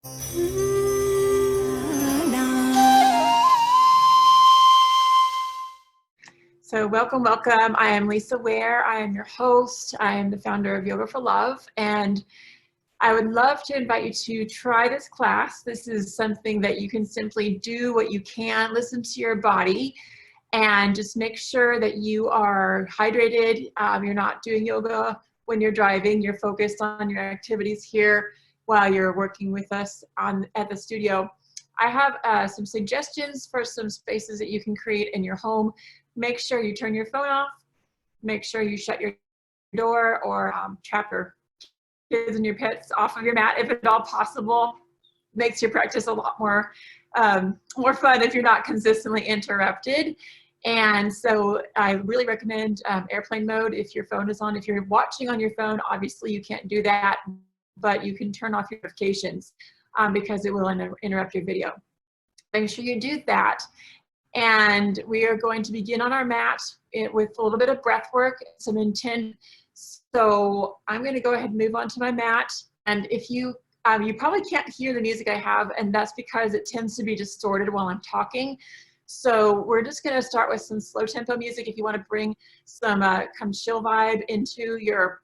So welcome, welcome. I am Lisa Ware. I am your host. I am the founder of Yoga for Love, and I would love to invite you to try this class. This is something that you can simply do what you can, listen to your body, and just make sure that you are hydrated. You're not doing yoga when you're driving. You're focused on your activities here while you're working with us at the studio. I have some suggestions for some spaces that you can create in your home. Make sure you turn your phone off. Make sure you shut your door or trap your kids and your pets off of your mat if at all possible. Makes your practice a lot more fun if you're not consistently interrupted. And so I really recommend airplane mode if your phone is on. If you're watching on your phone, obviously you can't do that, but you can turn off your notifications because it will interrupt your video. Make sure you do that. And we are going to begin on our mat with a little bit of breath work, some intent. So I'm going to go ahead and move on to my mat. And if you probably can't hear the music I have, and that's because it tends to be distorted while I'm talking. So we're just going to start with some slow tempo music if you want to bring some kind of chill vibe into your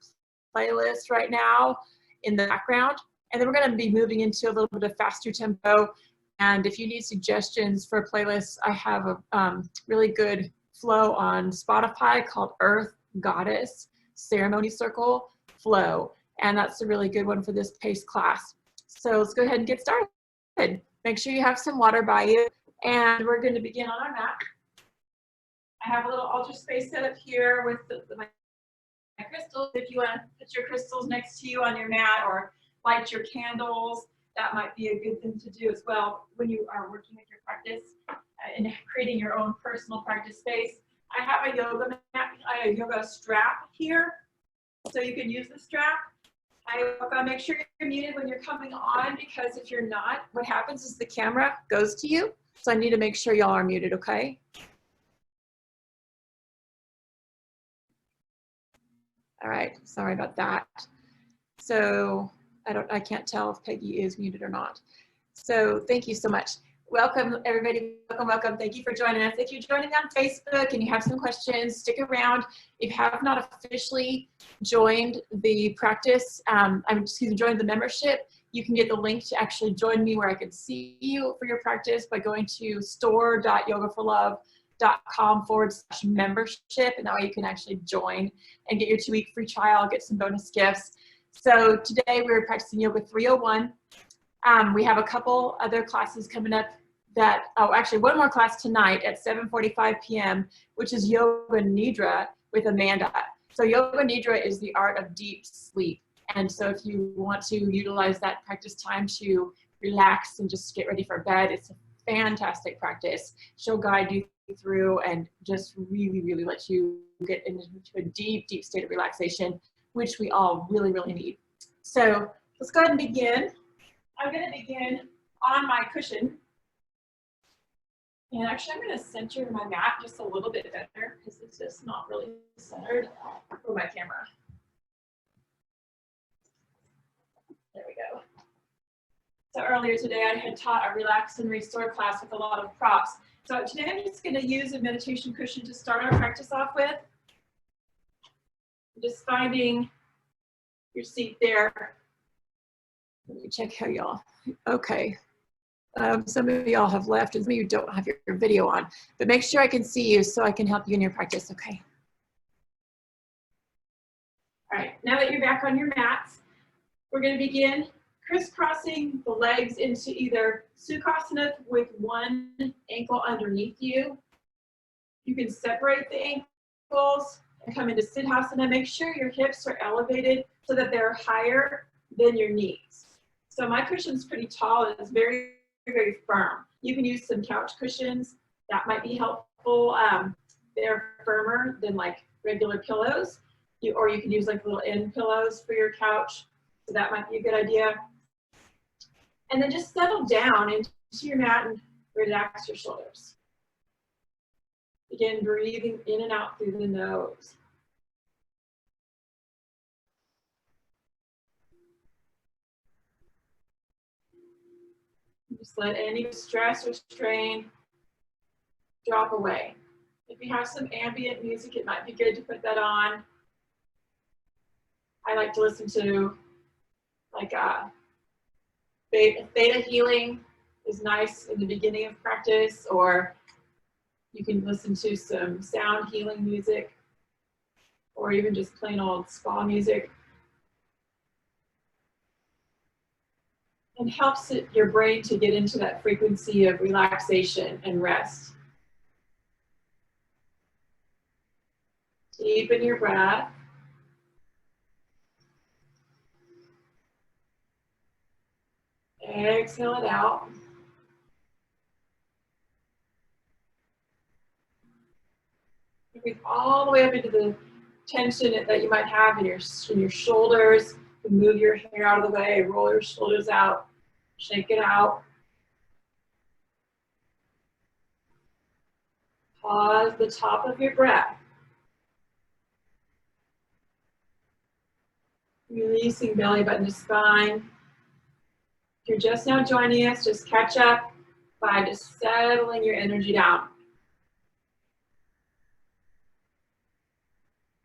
playlist right now in the background. And then we're going to be moving into a little bit of faster tempo. And if you need suggestions for playlists, I have a really good flow on Spotify called Earth Goddess Ceremony Circle Flow. And that's a really good one for this pace class. So let's go ahead and get started. Make sure you have some water by you. And we're going to begin on our mat. I have a little altar space set up here with my crystals. If you want to put your crystals next to you on your mat or light your candles, that might be a good thing to do as well when you are working with your practice and creating your own personal practice space. I have a yoga mat, a yoga strap here, so you can use the strap. Make sure you're muted when you're coming on, because if you're not, what happens is the camera goes to you. So I need to make sure y'all are muted, okay? All right, sorry about that. So I can't tell if Peggy is muted or not. So thank you so much. Welcome everybody, welcome, welcome. Thank you for joining us. If you're joining on Facebook and you have some questions, stick around. If you have not officially joined the practice, joined the membership, you can get the link to actually join me where I can see you for your practice by going to store.yogaforlove.com/membership, and that way you can actually join and get your 2-week free trial, get some bonus gifts. So today we're practicing Yoga 301. We have a couple other classes coming up actually one more class tonight at 7:45 p.m., which is Yoga Nidra with Amanda. So Yoga Nidra is the art of deep sleep. And so if you want to utilize that practice time to relax and just get ready for bed, it's a fantastic practice. She'll guide you through and just really, really let you get into a deep, deep state of relaxation, which we all really, really need. So let's go ahead and begin. I'm going to begin on my cushion. And actually, I'm going to center my mat just a little bit better because it's just not really centered for my camera. There we go. So earlier today, I had taught a relax and restore class with a lot of props. So today, I'm just going to use a meditation cushion to start our practice off with. Just finding your seat there. Let me check how y'all, okay. Some of y'all have left and some of you don't have your video on, but make sure I can see you so I can help you in your practice, okay? All right, now that you're back on your mats, we're gonna begin crisscrossing the legs into either Sukhasana with one ankle underneath you. You can separate the ankles and come into Siddhasana. Make sure your hips are elevated so that they're higher than your knees. So my cushion's pretty tall and it's very, very firm. You can use some couch cushions. That might be helpful. They're firmer than like regular pillows. Or you can use like little end pillows for your couch. So that might be a good idea. And then just settle down into your mat and relax your shoulders. Begin breathing in and out through the nose. Just let any stress or strain drop away. If you have some ambient music, it might be good to put that on. I like to listen to like theta healing is nice in the beginning of practice, or you can listen to some sound healing music, or even just plain old spa music. And helps your brain to get into that frequency of relaxation and rest. Deepen your breath. Exhale it out. Breathe all the way up into the tension that you might have in your shoulders. Move your hair out of the way, roll your shoulders out, shake it out. Pause the top of your breath. Releasing belly button to spine. If you're just now joining us, just catch up by just settling your energy down.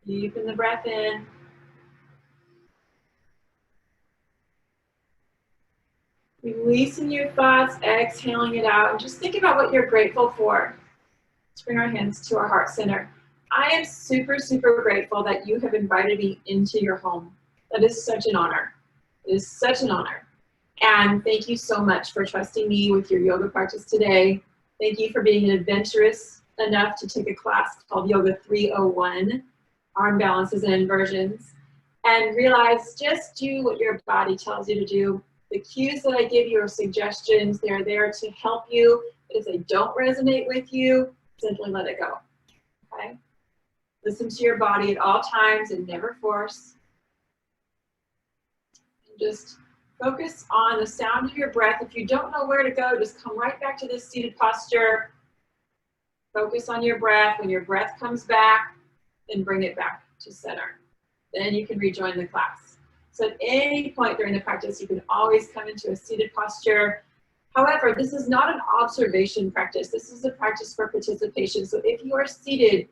Deepen the breath in. Releasing your thoughts, exhaling it out, and just think about what you're grateful for. Let's bring our hands to our heart center. I am super, super grateful that you have invited me into your home. That is such an honor. It is such an honor. And thank you so much for trusting me with your yoga practice today. Thank you for being adventurous enough to take a class called Yoga 301, arm balances and inversions, and realize just do what your body tells you to do. The cues that I give you are suggestions. They're there to help you. But if they don't resonate with you, simply let it go, okay? Listen to your body at all times and never force. And just focus on the sound of your breath. If you don't know where to go, just come right back to this seated posture. Focus on your breath. When your breath comes back, then bring it back to center. Then you can rejoin the class. So at any point during the practice, you can always come into a seated posture. However, this is not an observation practice. This is a practice for participation. So if you are seated,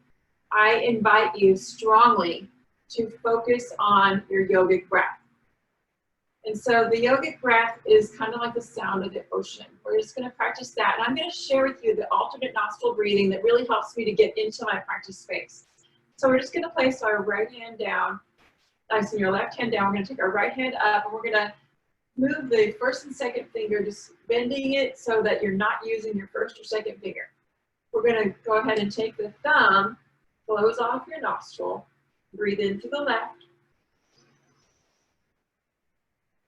I invite you strongly to focus on your yogic breath. And so the yogic breath is kind of like the sound of the ocean. We're just going to practice that. And I'm going to share with you the alternate nostril breathing that really helps me to get into my practice space. So we're just going to place our right hand down, nice, and your left hand down. We're going to take our right hand up, and we're going to move the first and second finger, just bending it so that you're not using your first or second finger. We're going to go ahead and take the thumb, close off your nostril, breathe in through the left.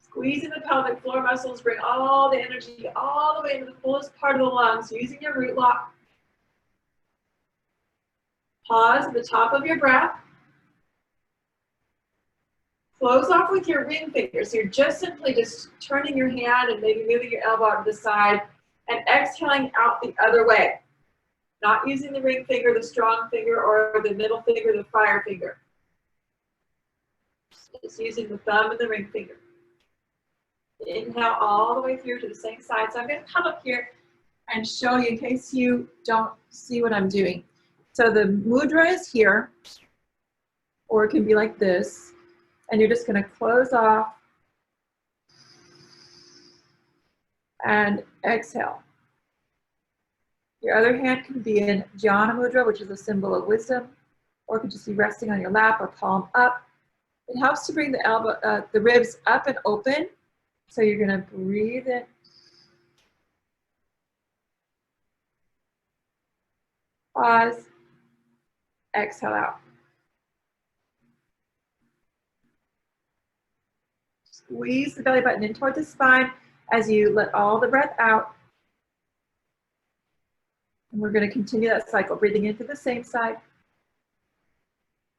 Squeeze in the pelvic floor muscles, bring all the energy all the way into the fullest part of the lungs using your root lock. Pause at the top of your breath. Close off with your ring finger. So you're just simply just turning your hand and maybe moving your elbow out to the side and exhaling out the other way. Not using the ring finger, the strong finger, or the middle finger, the fire finger. Just using the thumb and the ring finger. Inhale all the way through to the same side. So I'm going to come up here and show you in case you don't see what I'm doing. So the mudra is here, or it can be like this. And you're just going to close off and exhale. Your other hand can be in Jnana Mudra, which is a symbol of wisdom, or it could just be resting on your lap or palm up. It helps to bring the ribs up and open. So you're going to breathe in. Pause. Exhale out. Squeeze the belly button in toward the spine as you let all the breath out. And we're going to continue that cycle, breathing into the same side.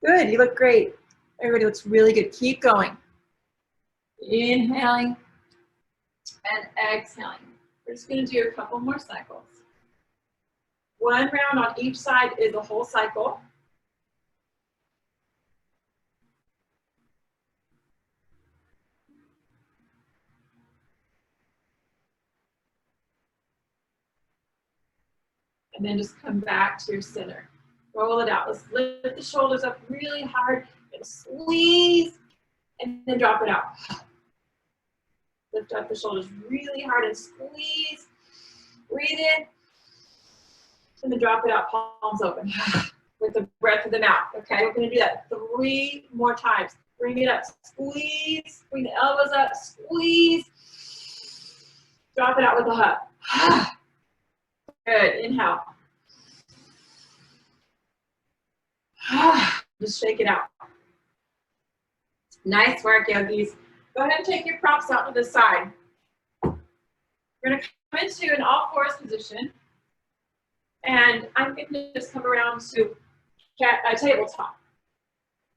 Good, you look great. Everybody looks really good. Keep going. Inhaling and exhaling. We're just going to do a couple more cycles. One round on each side is a whole cycle. and then just come back to your center. Roll it out. Let's lift the shoulders up really hard and squeeze, and then drop it out. Lift up the shoulders really hard and squeeze. Breathe in, and then drop it out, palms open. With the breath of the mouth. Okay, we're going to do that 3 more times. Bring it up, squeeze, bring the elbows up, squeeze. Drop it out with a hug. Good, inhale. Just shake it out. Nice work, yogis. Go ahead and take your props out to the side. We're going to come into an all-fours position. And I'm going to just come around to a tabletop.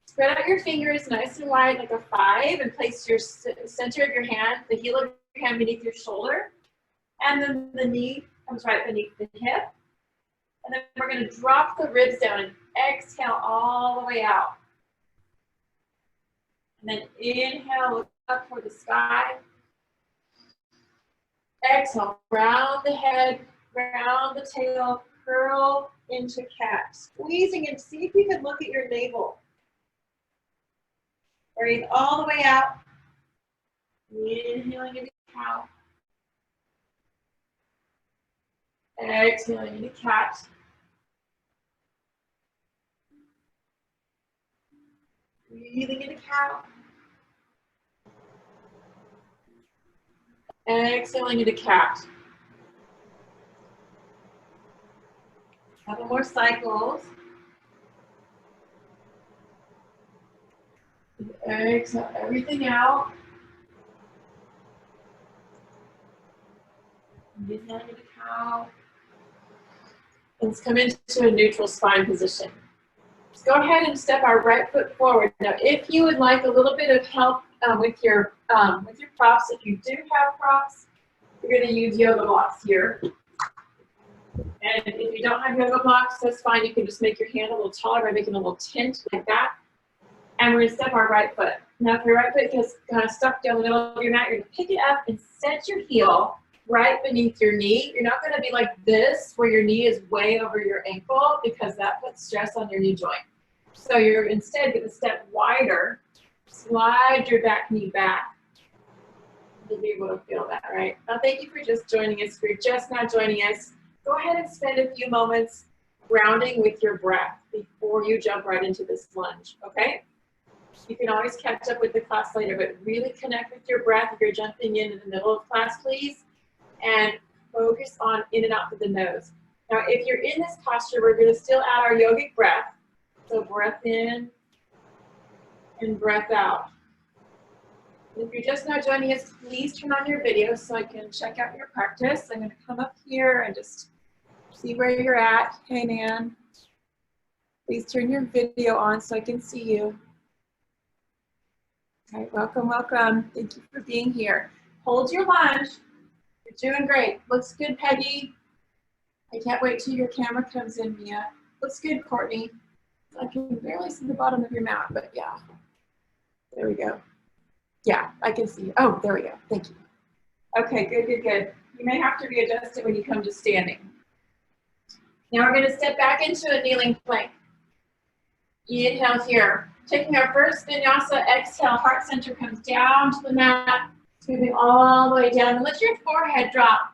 Spread out your fingers nice and wide like a 5 and place your center of your hand, the heel of your hand beneath your shoulder. And then the knee comes right beneath the hip. And then we're going to drop the ribs down and exhale all the way out. And then inhale, look up toward the sky. Exhale, round the head, round the tail, curl into cat. Squeezing and see if you can look at your navel. Breathe all the way out. Inhaling into cow. Exhaling into cat. Breathing into cow. Exhaling into cat. Couple more cycles. Exhale everything out. Inhale into cow. Let's come into a neutral spine position. Just go ahead and step our right foot forward. Now, if you would like a little bit of help with your props, if you do have props, you're going to use yoga blocks here. And if you don't have yoga blocks, that's fine. You can just make your hand a little taller by making a little tent like that. And we're going to step our right foot. Now, if your right foot gets kind of stuck down the middle of your mat, you're going to pick it up and set your heel right beneath your knee. You're not going to be like this, where your knee is way over your ankle, because that puts stress on your knee joint. So you're instead going to step wider, slide your back knee back. You'll be able to feel that, right? Now, thank you for just joining us. If you're just now joining us, go ahead and spend a few moments grounding with your breath before you jump right into this lunge, okay? You can always catch up with the class later, but really connect with your breath if you're jumping in the middle of class, please, and focus on in and out through the nose. Now, if you're in this posture, we're going to still add our yogic breath. So breath in and breath out. If you're just now joining us, please turn on your video so I can check out your practice. I'm going to come up here and just see where you're at. Hey, Nan. Please turn your video on so I can see you. All right, welcome, welcome. Thank you for being here. Hold your lunge. You're doing great. Looks good, Peggy. I can't wait till your camera comes in, Mia. Looks good, Courtney. I can barely see the bottom of your mat, but yeah. There we go. Yeah, I can see you. Oh, there we go. Thank you. Okay, good, good, good. You may have to readjust it when you come to standing. Now we're going to step back into a kneeling plank. Inhale here. Taking our first vinyasa, exhale, heart center comes down to the mat, moving all the way down. And let your forehead drop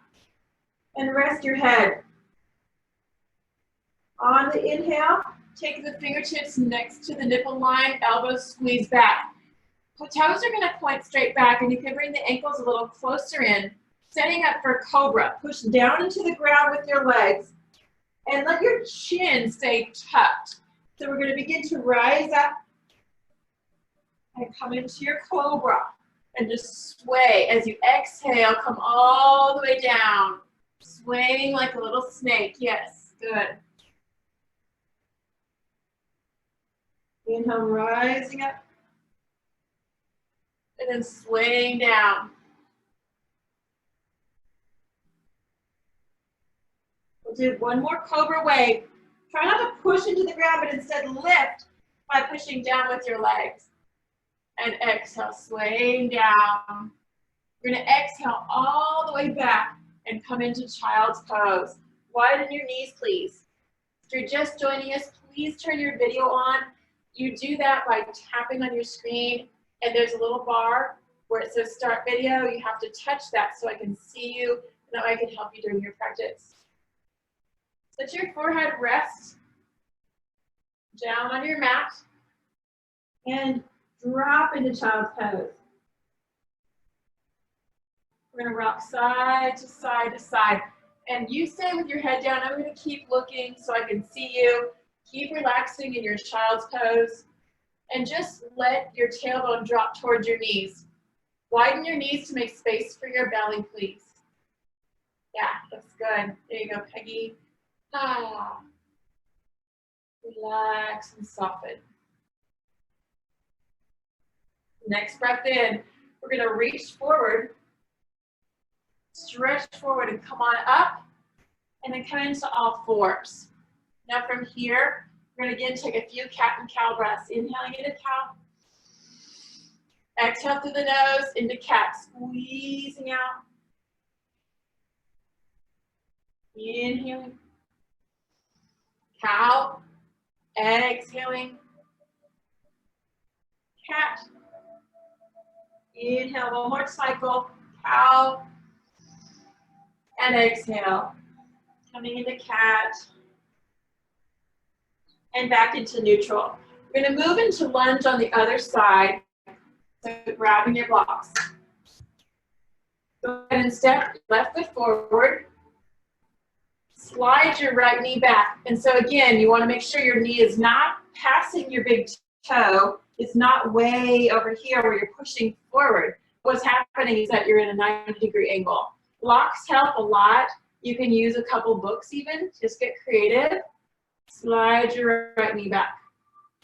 and rest your head. On the inhale, take the fingertips next to the nipple line, elbows squeeze back. The toes are going to point straight back, and you can bring the ankles a little closer in, setting up for Cobra. Push down into the ground with your legs, and let your chin stay tucked. So we're going to begin to rise up and come into your Cobra, and just sway. As you exhale, come all the way down, swaying like a little snake. Yes, good. Inhale, rising up, and then swaying down. We'll do one more Cobra wave. Try not to push into the ground, but instead lift by pushing down with your legs. And exhale, swaying down. We're going to exhale all the way back and come into child's pose. Widen your knees, please. If you're just joining us, please turn your video on. You do that by tapping on your screen, and there's a little bar where it says start video. You have to touch that so I can see you, and that way I can help you during your practice. Let your forehead rest down on your mat and drop into child's pose. We're gonna rock side to side to side. And you stay with your head down. I'm gonna keep looking so I can see you. Keep relaxing in your child's pose. And just let your tailbone drop towards your knees. Widen your knees to make space for your belly, please. Yeah, looks good. There you go, Peggy. Ah. Relax and soften. Next breath in, we're gonna reach forward, stretch forward and come on up, and then come into all fours. Now from here, we're gonna again take a few cat and cow breaths. Inhaling into cow. Exhale through the nose into cat, squeezing out. Inhaling. Cow. Exhaling. Cat. Inhale, one more cycle. Cow. And exhale. Coming into cat. And back into neutral. We're going to move into lunge on the other side. So grabbing your blocks. Go ahead and step left foot forward. Slide your right knee back. And so again, you want to make sure your knee is not passing your big toe. It's not way over here where you're pushing forward. What's happening is that you're in a 90-degree angle. Blocks help a lot. You can use a couple books even. Just get creative. Slide your right knee back.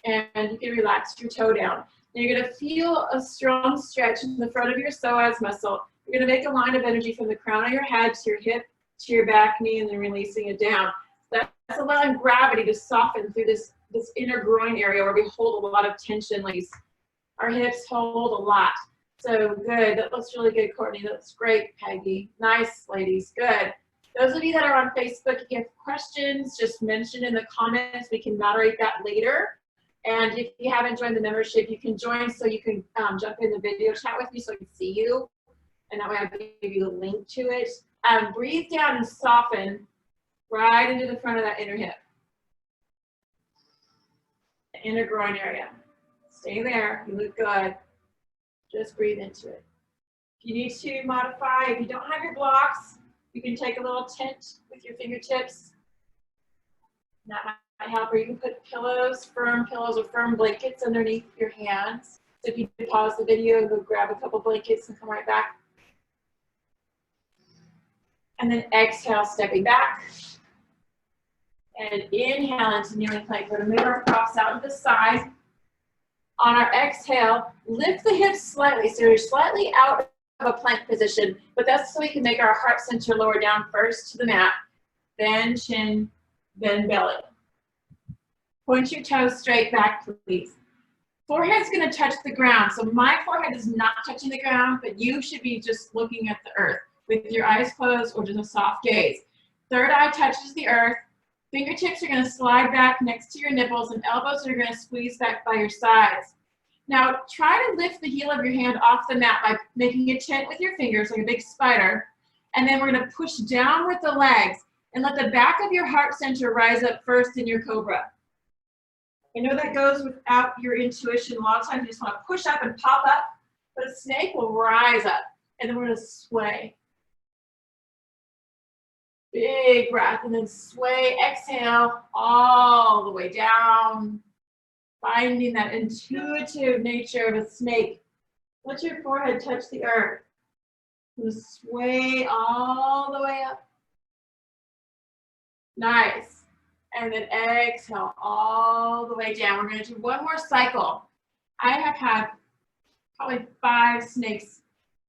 And you can relax your toe down. Now you're going to feel a strong stretch in the front of your psoas muscle. You're going to make a line of energy from the crown of your head to your hip, to your back knee, and then releasing it down. That's allowing gravity to soften through this inner groin area where we hold a lot of tension. Our hips hold a lot. So good. That looks really good, Courtney. That looks great, Peggy. Nice, ladies. Good. Those of you that are on Facebook, if you have questions, just mention in the comments. We can moderate that later. And if you haven't joined the membership, you can join so you can jump in the video chat with me so I can see you. And that way I'll give you the link to it. Breathe down and soften right into the front of that inner hip. The inner groin area. Stay there. You look good. Just breathe into it. If you need to modify, if you don't have your blocks, you can take a little tent with your fingertips. That might help, or you can put pillows, firm pillows or firm blankets underneath your hands. So if you pause the video and go grab a couple blankets and come right back. And then exhale, stepping back. And inhale into kneeling plank. We're going to move our props out to the side. On our exhale, lift the hips slightly. So you're slightly out of a plank position, but that's so we can make our heart center lower down first to the mat. Then chin, then belly. Point your toes straight back, please. Forehead's going to touch the ground. So my forehead is not touching the ground, but you should be just looking at the earth with your eyes closed or just a soft gaze. Third eye touches the earth. Fingertips are going to slide back next to your nipples, and elbows are going to squeeze back by your sides. Now, try to lift the heel of your hand off the mat by making a tent with your fingers, like a big spider. And then we're going to push down with the legs and let the back of your heart center rise up first in your Cobra. I know that goes without your intuition. A lot of times you just want to push up and pop up, but a snake will rise up, and then we're going to sway. Big breath, and then sway, exhale, all the way down, finding that intuitive nature of a snake. Let your forehead touch the earth. And sway all the way up. Nice. And then exhale all the way down. We're going to do one more cycle. I have had probably 5 snakes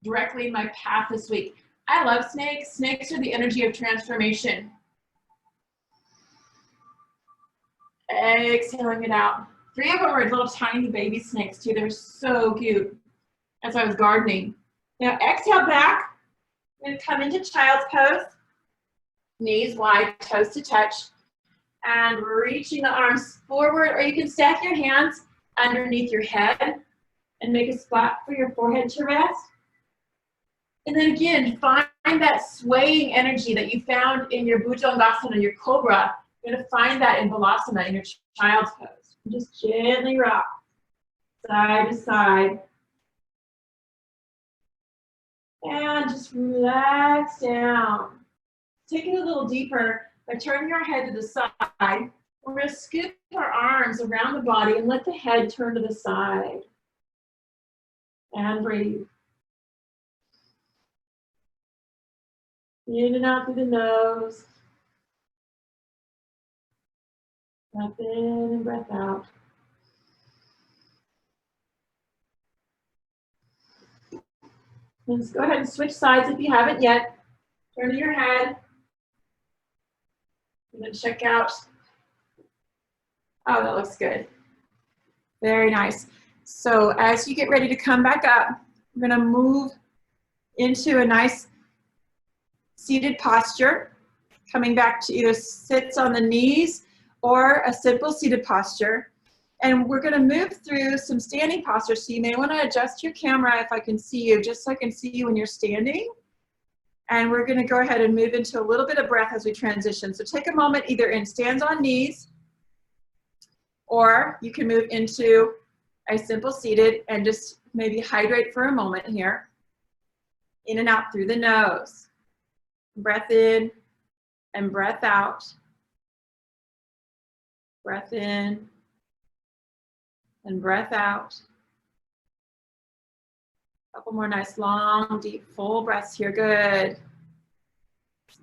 directly in my path this week. I love snakes. Snakes are the energy of transformation. Exhaling it out. 3 of them are little tiny baby snakes too. They're so cute. As I was gardening. Now exhale back. I'm going to come into child's pose. Knees wide, toes to touch. And reaching the arms forward, or you can stack your hands underneath your head and make a spot for your forehead to rest. And then again, find that swaying energy that you found in your Bhujangasana, your Cobra. You're going to find that in Balasana, in your child's pose. Just gently rock side to side. And just relax down. Take it a little deeper by turning our head to the side. We're going to scoop our arms around the body and let the head turn to the side. And breathe. In and out through the nose. Breath in and breath out. And just go ahead and switch sides if you haven't yet. Turn to your head. And then check out. Oh, that looks good. Very nice. So as you get ready to come back up, we're going to move into a nice seated posture, coming back to either sits on the knees or a simple seated posture. And we're going to move through some standing postures. So you may want to adjust your camera if I can see you, just so I can see you when you're standing. And we're going to go ahead and move into a little bit of breath as we transition. So take a moment either in stands on knees, or you can move into a simple seated and just maybe hydrate for a moment here. In and out through the nose. Breath in and breath out. Breath in and breath out. A couple more nice, long, deep, full breaths here. Good.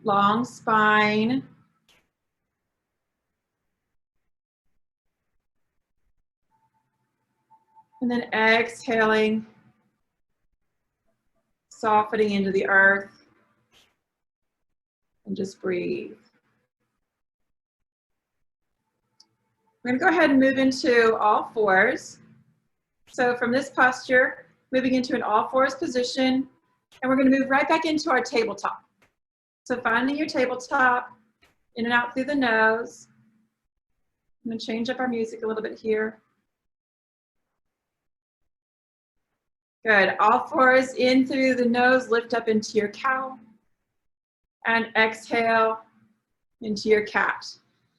Long spine. And then exhaling, softening into the earth. And just breathe. We're going to go ahead and move into all fours. So from this posture, moving into an all fours position, and we're going to move right back into our tabletop. So finding your tabletop, in and out through the nose. I'm going to change up our music a little bit here. Good. All fours in through the nose, lift up into your cow. And exhale into your cat.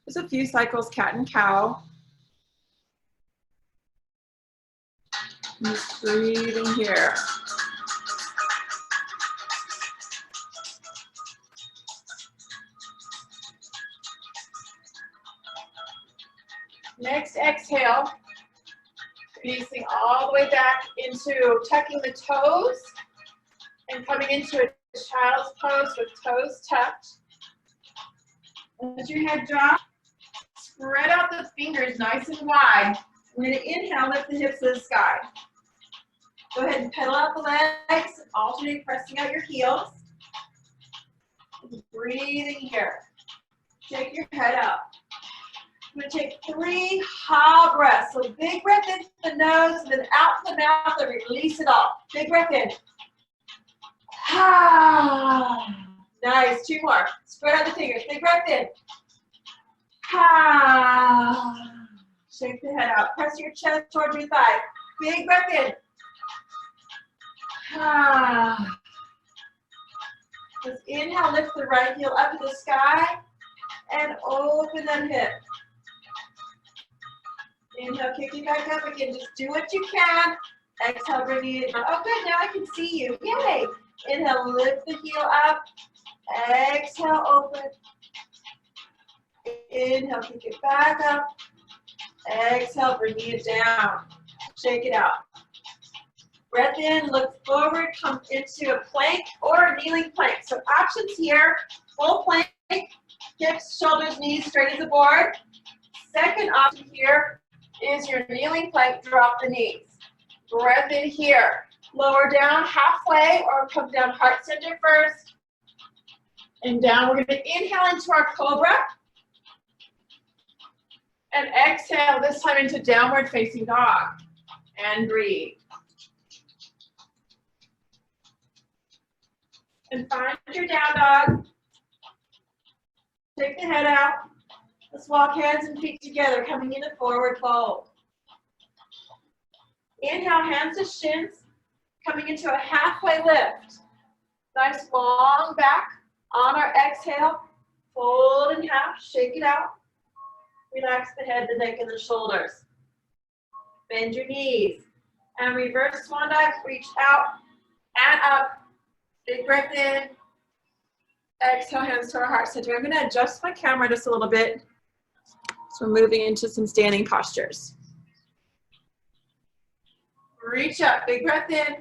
Just a few cycles, cat and cow. Just breathing here. Next exhale, releasing all the way back into tucking the toes and coming into a child's pose with toes tucked. As your head drops, spread out the fingers nice and wide. We're going to inhale, lift the hips to the sky. Go ahead and pedal out the legs, alternate pressing out your heels. Breathing here. Shake your head up. I'm going to take 3 ha breaths. So big breath into the nose, and then out the mouth, and release it all. Big breath in. Ha. Nice. 2 more. Spread out the fingers. Big breath in. Ha. Shake the head out. Press your chest towards your thigh. Big breath in. Ha. Just inhale, lift the right heel up to the sky, and open that hip. Inhale, kick it back up again. Just do what you can. Exhale, bring it down. Oh, good. Now I can see you. Yay. Inhale, lift the heel up. Exhale, open. Inhale, kick it back up. Exhale, bring it down. Shake it out. Breath in, look forward, come into a plank or a kneeling plank. So options here, full plank, hips, shoulders, knees straight as a board. Second option here is your kneeling plank, drop the knees. Breath in here, lower down halfway or come down heart center first. And down, we're going to inhale into our Cobra. And exhale, this time into downward facing dog. And breathe. And find your down dog. Take the head out. Let's walk hands and feet together, coming into forward fold. Inhale, hands to shins, coming into a halfway lift. Nice long back. On our exhale, fold in half, shake it out. Relax the head, the neck, and the shoulders. Bend your knees. And reverse swan dive, reach out and up. Big breath in. Exhale, hands to our heart center. I'm going to adjust my camera just a little bit. So we're moving into some standing postures. Reach up, big breath in.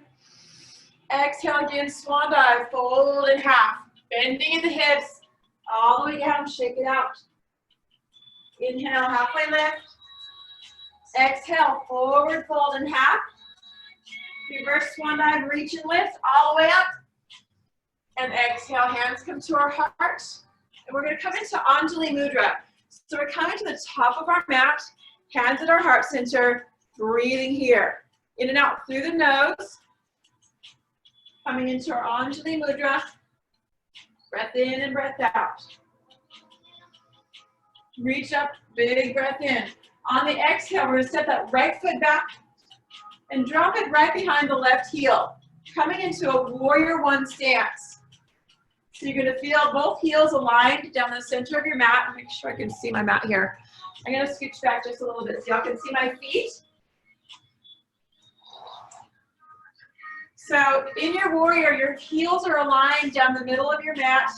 Exhale again, swan dive, fold in half. Bending in the hips, all the way down, shake it out. Inhale, halfway lift. Exhale, forward fold in half. Reverse swan dive, reach and lift, all the way up. And exhale, hands come to our heart. And we're going to come into Anjali Mudra. So we're coming to the top of our mat, hands at our heart center, breathing here. In and out through the nose. Coming into our Anjali Mudra. Breath in and breath out. Reach up, big breath in. On the exhale, we're going to step that right foot back and drop it right behind the left heel. Coming into a warrior one stance. So you're going to feel both heels aligned down the center of your mat. Make sure I can see my mat here. I'm going to scooch back just a little bit so y'all can see my feet. So in your warrior, your heels are aligned down the middle of your mat.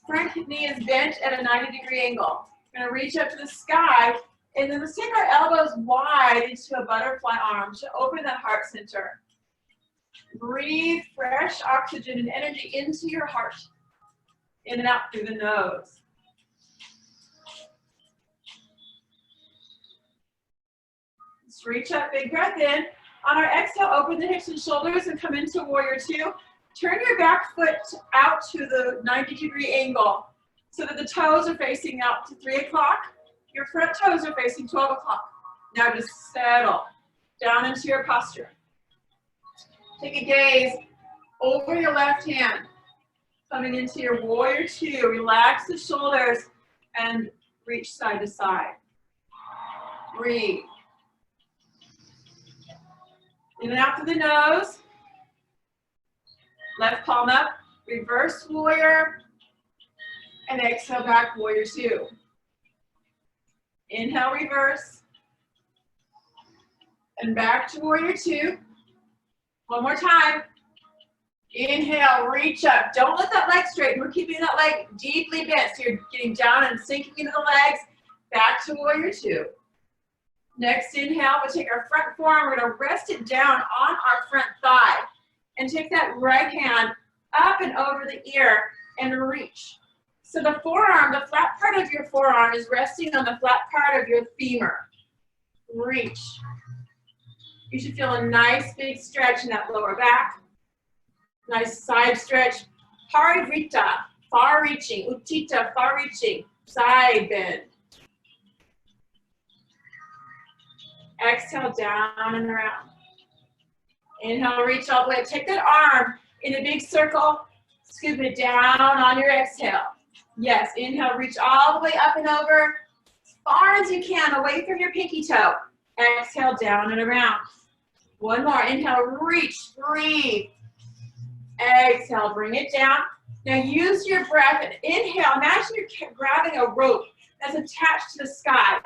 Front knee is bent at a 90-degree angle. We're going to reach up to the sky, and then let's take our elbows wide into a butterfly arm to open that heart center. Breathe fresh oxygen and energy into your heart. In and out through the nose. Let's reach up, big breath in. On our exhale, open the hips and shoulders and come into warrior two. Turn your back foot out to the 90-degree angle so that the toes are facing out to 3 o'clock. Your front toes are facing 12 o'clock. Now just settle down into your posture. Take a gaze over your left hand. Coming into your warrior two. Relax the shoulders and reach side to side. Breathe. In and out through the nose. Left palm up, reverse warrior, and exhale back, warrior two. Inhale, reverse, and back to warrior two. One more time. Inhale, reach up. Don't let that leg straighten. We're keeping that leg deeply bent. So you're getting down and sinking into the legs. Back to warrior two. Next inhale, we'll take our front forearm. We're going to rest it down on our front thigh. And take that right hand up and over the ear and reach. So the forearm, the flat part of your forearm is resting on the flat part of your femur. Reach. You should feel a nice big stretch in that lower back. Nice side stretch. Parivrita, far reaching. Uttita, far reaching. Side bend. Exhale down and around. Inhale, reach all the way. Take that arm in a big circle. Scoop it down on your exhale. Yes, inhale, reach all the way up and over. As far as you can, away from your pinky toe. Exhale, down and around. One more. Inhale, reach, breathe. Exhale, bring it down. Now use your breath and inhale. Imagine you're grabbing a rope that's attached to the sky.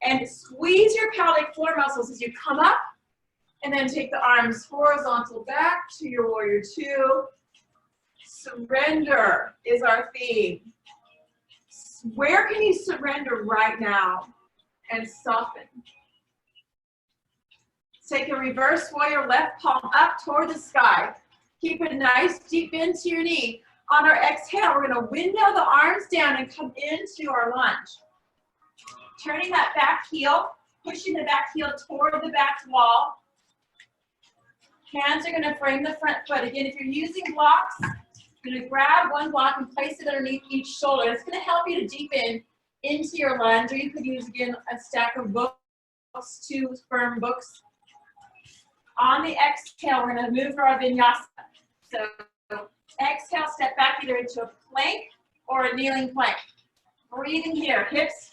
And squeeze your pelvic floor muscles as you come up. And then take the arms horizontal back to your warrior two. Surrender is our theme. Where can you surrender right now and soften? Take a reverse warrior, left palm up toward the sky. Keep a nice deep bend to your knee. On our exhale, we're going to window the arms down and come into our lunge. Turning that back heel, pushing the back heel toward the back wall. Hands are going to frame the front foot. Again, if you're using blocks, you're going to grab one block and place it underneath each shoulder. It's going to help you to deepen into your lunge, or you could use, again, a stack of books, 2 firm books. On the exhale, we're going to move for our vinyasa. So exhale, step back either into a plank or a kneeling plank. Breathing here, hips,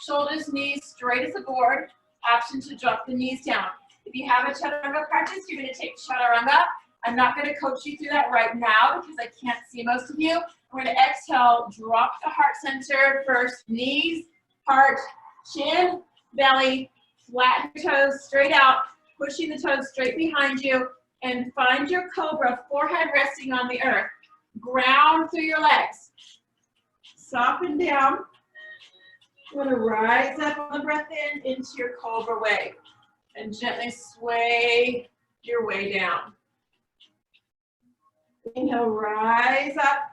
shoulders, knees straight as a board. Option to drop the knees down. If you have a chaturanga practice, you're going to take chaturanga. I'm not going to coach you through that right now because I can't see most of you. We're going to exhale, drop the heart center first, knees, heart, chin, belly, flatten your toes straight out, pushing the toes straight behind you, and find your cobra, forehead resting on the earth. Ground through your legs. Soften down. You want to rise up on the breath in into your cobra wave and gently sway your way down. Inhale, rise up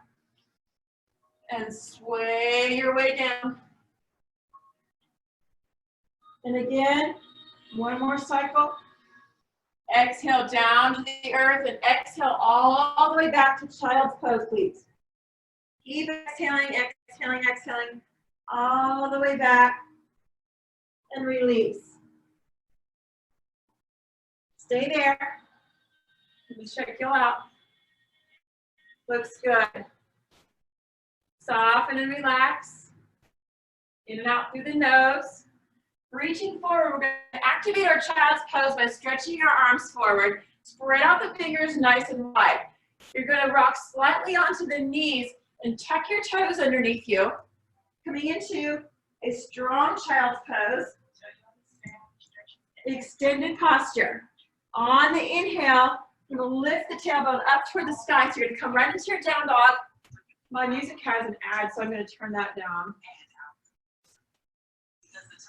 and sway your way down. And again, one more cycle. Exhale down to the earth and exhale all the way back to child's pose, please. Keep exhaling, exhaling, exhaling, all the way back and release. Stay there. Let me check you out. Looks good. Soften and relax. In and out through the nose. Reaching forward, we're going to activate our child's pose by stretching our arms forward. Spread out the fingers nice and wide. You're going to rock slightly onto the knees and tuck your toes underneath you. Coming into a strong child's pose. Extended posture. On the inhale, you're going to lift the tailbone up toward the sky. So you're going to come right into your down dog. My music has an ad, so I'm going to turn that down.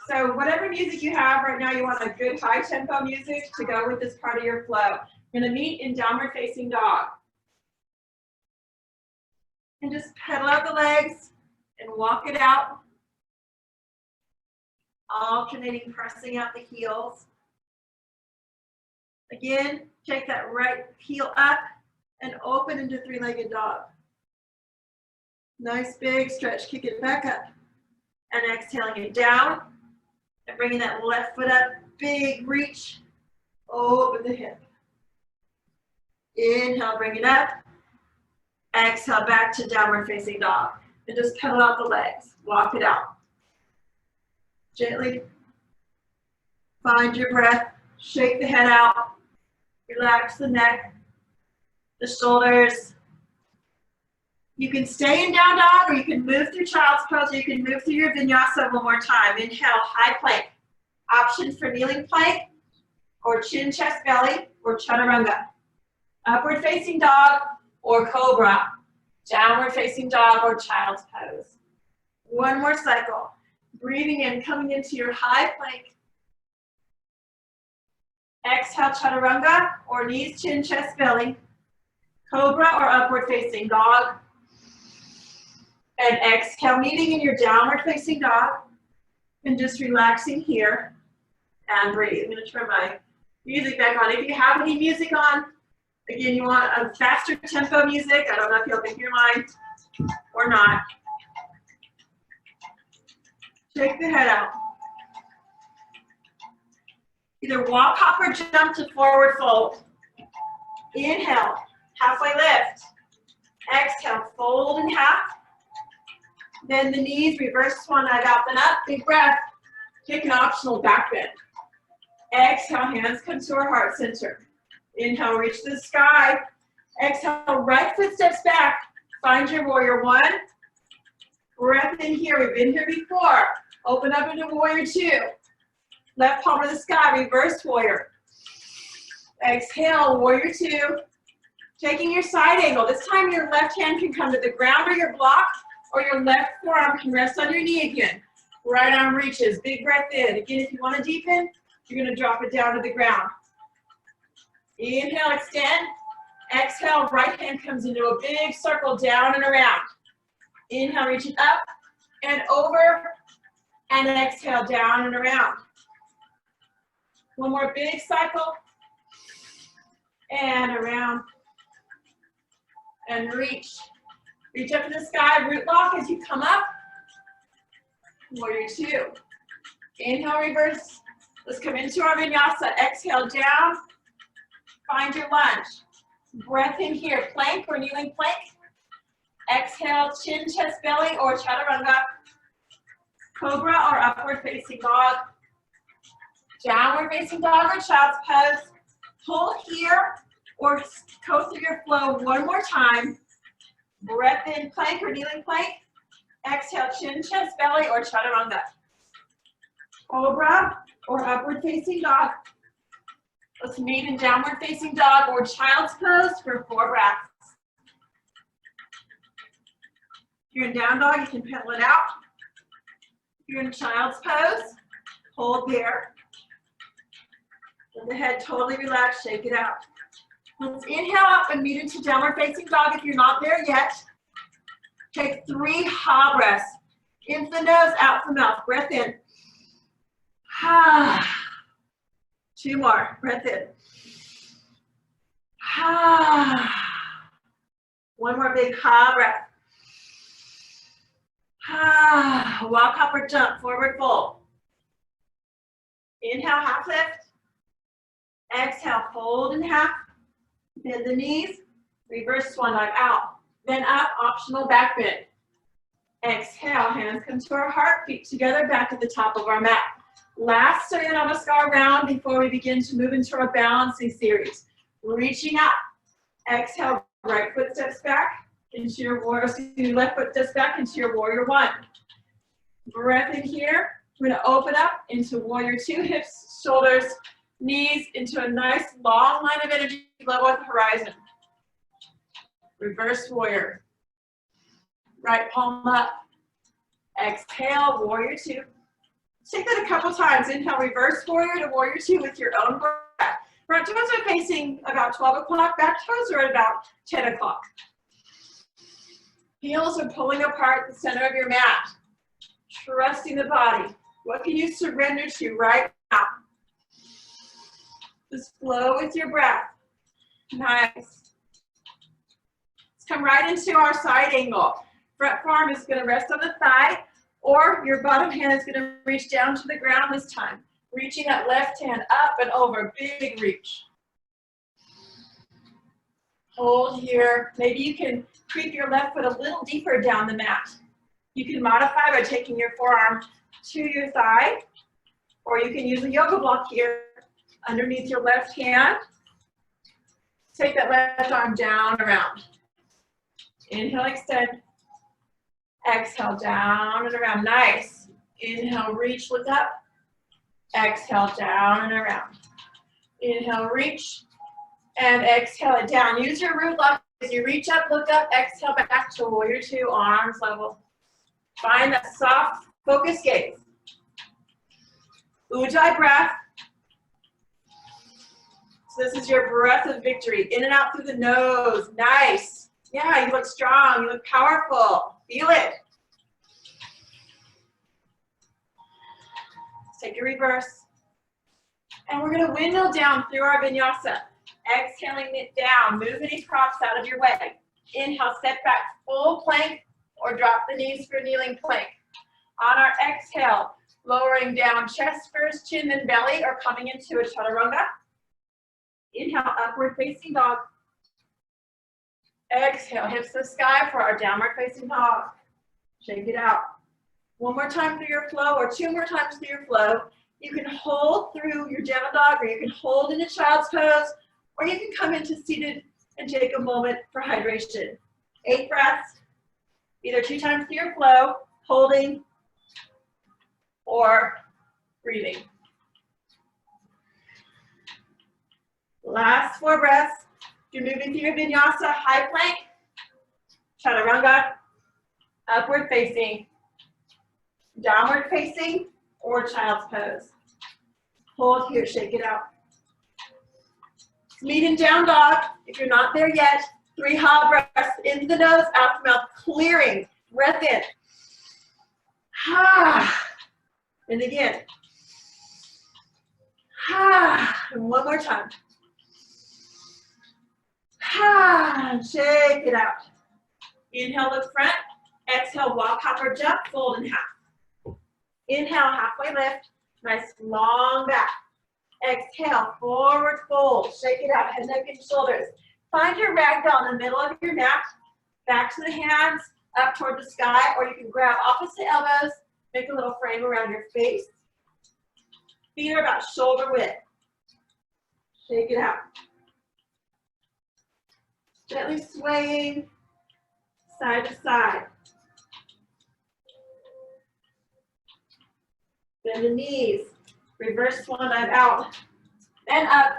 So whatever music you have right now, you want a good high tempo music to go with this part of your flow. You're going to meet in downward facing dog. And just pedal out the legs and walk it out. Alternating, pressing out the heels. Again, take that right heel up and open into three-legged dog. Nice big stretch, kick it back up. And exhaling it down. And bringing that left foot up, big reach, open the hip. Inhale, bring it up. Exhale, back to downward facing dog. And just pedal out the legs, walk it out. Gently find your breath, shake the head out, relax the neck, the shoulders. You can stay in down dog or you can move through child's pose or you can move through your vinyasa one more time. Inhale, high plank. Options for kneeling plank or chin, chest, belly or chaturanga. Upward facing dog or cobra. Downward facing dog or child's pose. One more cycle. Breathing in, coming into your high plank. Exhale, chaturanga or knees, chin, chest, belly. Cobra or upward facing dog. And exhale, meeting in your downward facing dog. And just relaxing here. And breathe. I'm going to turn my music back on. If you have any music on, again, you want a faster tempo music. I don't know if y'all can hear mine or not. Shake the head out. Either walk, hop, or jump to forward fold. Inhale, halfway lift. Exhale, fold in half. Bend the knees, reverse swan dive out, then up, big breath. Take an optional back bend. Exhale, hands come to our heart center. Inhale, reach the sky. Exhale, right foot steps back. Find your warrior one. Breath in here, we've been here before. Open up into warrior two. Left palm of the sky, reverse warrior. Exhale, warrior two. Taking your side angle. This time your left hand can come to the ground or your block, or your left forearm can rest on your knee again. Right arm reaches, big breath in. Again, if you want to deepen, you're going to drop it down to the ground. Inhale, extend. Exhale, right hand comes into a big circle down and around. Inhale, reach it up and over, and exhale, down and around. One more big cycle. And around. And reach. Reach up to the sky, root lock as you come up. Warrior two. Inhale, reverse. Let's come into our vinyasa. Exhale, down. Find your lunge. Breath in here, plank or kneeling plank. Exhale, chin, chest, belly, or chaturanga. Cobra or upward facing dog. Downward facing dog or child's pose. Pull here or coast through your flow one more time. Breath in, plank or kneeling plank. Exhale, chin, chest, belly, or chaturanga. Cobra or upward facing dog. Let's meet in downward facing dog or child's pose for 4 breaths. If you're in down dog, you can pedal it out. If you're in child's pose, hold there. Let the head totally relax, shake it out. Let's inhale up and meet into downward facing dog if you're not there yet. Take 3 ha breaths. In the nose, out the mouth. Breath in. Ha. 2 more. Breath in. Ha. 1 more big ha breath. Ha. Walk, hop, or jump. Forward fold. Inhale, half lift. Exhale, fold in half. Bend the knees. Reverse swan dive out. Then up, optional back bend. Exhale, hands come to our heart, feet together, back at the top of our mat. Last Surya Namaskar round before we begin to move into our balancing series. Reaching up. Exhale, right foot steps back into your left foot steps back into your warrior 1. Breath in here. We're going to open up into warrior 2, hips, shoulders, knees into a nice long line of energy level with the horizon. Reverse warrior. Right palm up. Exhale, warrior 2. Take that a couple times. Inhale, reverse warrior to warrior 2 with your own breath. Front toes are facing about 12 o'clock. Back toes are at about 10 o'clock. Heels are pulling apart the center of your mat. Trusting the body. What can you surrender to right now? Just flow with your breath. Nice. Let's come right into our side angle. Front forearm is going to rest on the thigh, or your bottom hand is going to reach down to the ground this time. Reaching that left hand up and over, big reach. Hold here. Maybe you can creep your left foot a little deeper down the mat. You can modify by taking your forearm to your thigh, or you can use a yoga block here underneath your left hand. Take that left arm down, around. Inhale, extend. Exhale, down and around. Nice. Inhale, reach, look up. Exhale, down and around. Inhale, reach, and exhale it down. Use your root lock as you reach up, look up, exhale back to warrior 2, arms level. Find that soft, focused gaze. Ujjayi breath. So this is your breath of victory. In and out through the nose. Nice. Yeah, you look strong. You look powerful. Feel it. Let's take a reverse. And we're going to windmill down through our vinyasa. Exhaling it down. Move any props out of your way. Inhale, step back, full plank, or drop the knees for kneeling plank. On our exhale, lowering down chest first, chin, then belly, or coming into a chaturanga. Inhale, upward facing dog. Exhale, hips to the sky for our downward facing dog. Shake it out. 1 more time through your flow, or 2 more times through your flow. You can hold through your down dog, or you can hold into child's pose, or you can come into seated and take a moment for hydration. 8 breaths, either 2 times through your flow, holding, or breathing. Last 4 breaths. You're moving through your vinyasa, high plank, chaturanga, upward facing, downward facing, or child's pose. Hold here, shake it out. Meet in down dog. If you're not there yet, 3 ha breaths, into the nose, out the mouth, clearing. Breath in. Ha. And again. Ha. And 1 more time. Ha. Shake it out. Inhale, look front. Exhale, walk, hop, or jump, fold in half. Inhale, halfway lift. Nice long back. Exhale, forward fold. Shake it out, head, neck, and shoulders. Find your ragdoll in the middle of your mat. back to the hands, up toward the sky, or you can grab opposite elbows, make a little frame around your face. Feet are about shoulder width. Shake it out. Gently swaying side to side. Bend the knees. Reverse swan dive out. Then up.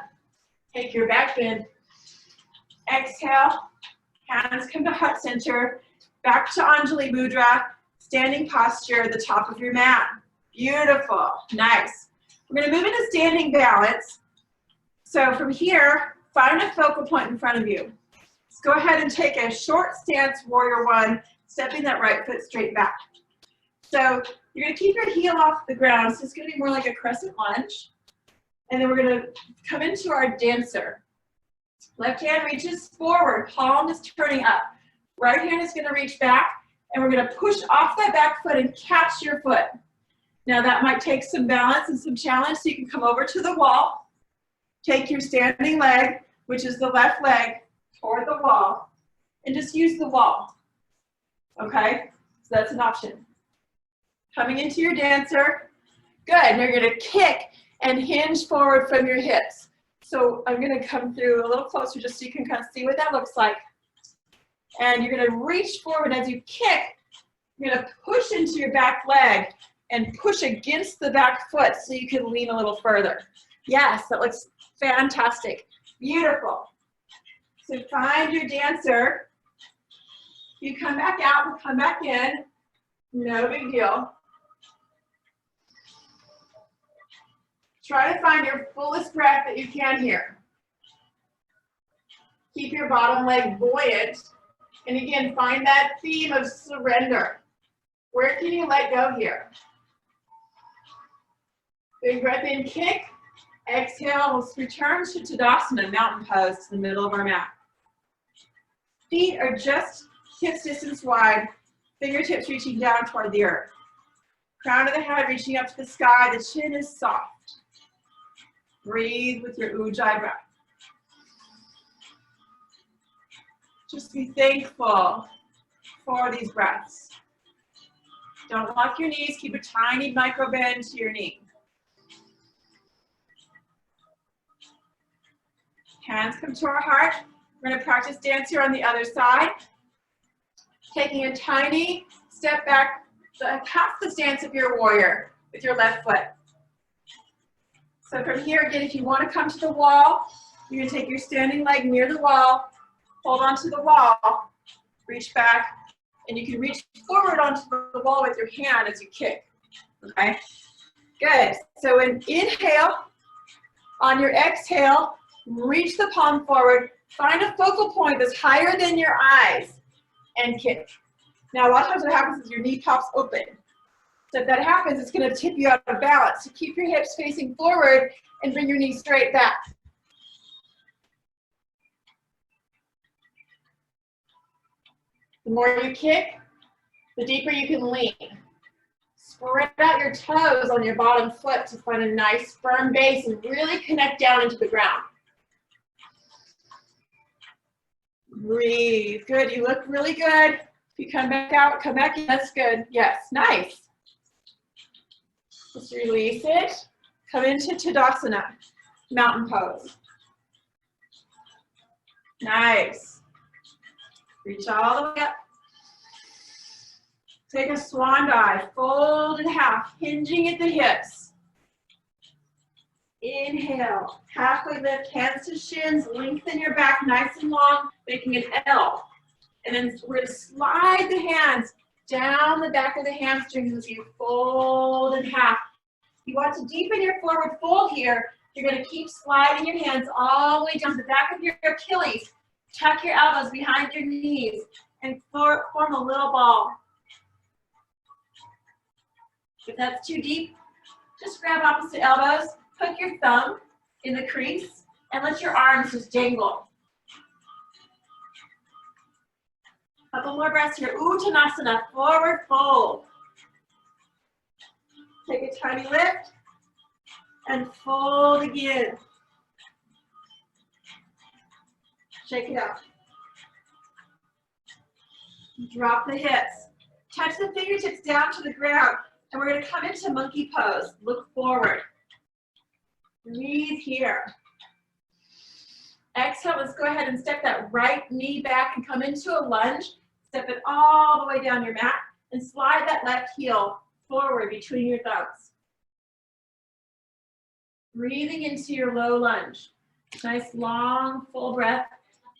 Take your back bend. Exhale. Hands come to heart center. Back to Anjali Mudra. Standing posture at the top of your mat. Beautiful. Nice. We're going to move into standing balance. So from here, find a focal point in front of you. Let's go ahead and take a short stance, warrior one, stepping that right foot straight back. So you're going to keep your heel off the ground, so it's going to be more like a crescent lunge. And then we're going to come into our dancer. Left hand reaches forward, palm is turning up. Right hand is going to reach back, and we're going to push off that back foot and catch your foot. Now that might take some balance and some challenge, so you can come over to the wall. Take your standing leg, which is the left leg, toward the wall, and just use the wall. Okay? So that's an option. Coming into your dancer. Good. Now you're going to kick and hinge forward from your hips. So I'm going to come through a little closer just so you can kind of see what that looks like. And you're going to reach forward as you kick. You're going to push into your back leg and push against the back foot so you can lean a little further. Yes, that looks fantastic. Beautiful. So find your dancer. You come back out and come back in. No big deal. Try to find your fullest breath that you can here. Keep your bottom leg buoyant. And again, find that theme of surrender. Where can you let go here? Big breath in, kick. Exhale, let's return to Tadasana, mountain pose, to the middle of our mat. Feet are just hips distance wide, fingertips reaching down toward the earth. Crown of the head reaching up to the sky, the chin is soft. Breathe with your Ujjayi breath. Just be thankful for these breaths. Don't lock your knees, keep a tiny micro bend to your knee. Hands come to our heart. We're going to practice dance here on the other side. Taking a tiny step back, half the stance of your warrior with your left foot. So from here, again, if you want to come to the wall, you're going to take your standing leg near the wall, hold onto the wall, reach back, and you can reach forward onto the wall with your hand as you kick. Okay? Good. So inhale. On your exhale, reach the palm forward. Find a focal point that's higher than your eyes and kick. Now, a lot of times what happens is your knee pops open. So if that happens, it's going to tip you out of balance. So keep your hips facing forward and bring your knees straight back. The more you kick, the deeper you can lean. Spread out your toes on your bottom foot to find a nice firm base and really connect down into the ground. Breathe. Good. You look really good. If you come back out, come back in. That's good. Yes. Nice. Just release it. Come into Tadasana, mountain pose. Nice. Reach all the way up. Take a swan dive. Fold in half, hinging at the hips. Inhale. Halfway lift, hands to shins. Lengthen your back nice and long, making an L. And then we're going to slide the hands down the back of the hamstrings as you fold in half. You want to deepen your forward fold here. You're going to keep sliding your hands all the way down the back of your Achilles. Tuck your elbows behind your knees and form a little ball. If that's too deep, just grab opposite elbows, hook your thumb in the crease, and let your arms just dangle. Couple more breaths here. Uttanasana, forward fold. Take a tiny lift and fold again. Shake it out. Drop the hips. Touch the fingertips down to the ground. And we're going to come into monkey pose. Look forward. Breathe here. Exhale, let's go ahead and step that right knee back and come into a lunge. Step it all the way down your mat and slide that left heel forward between your thumbs. Breathing into your low lunge. Nice long full breath.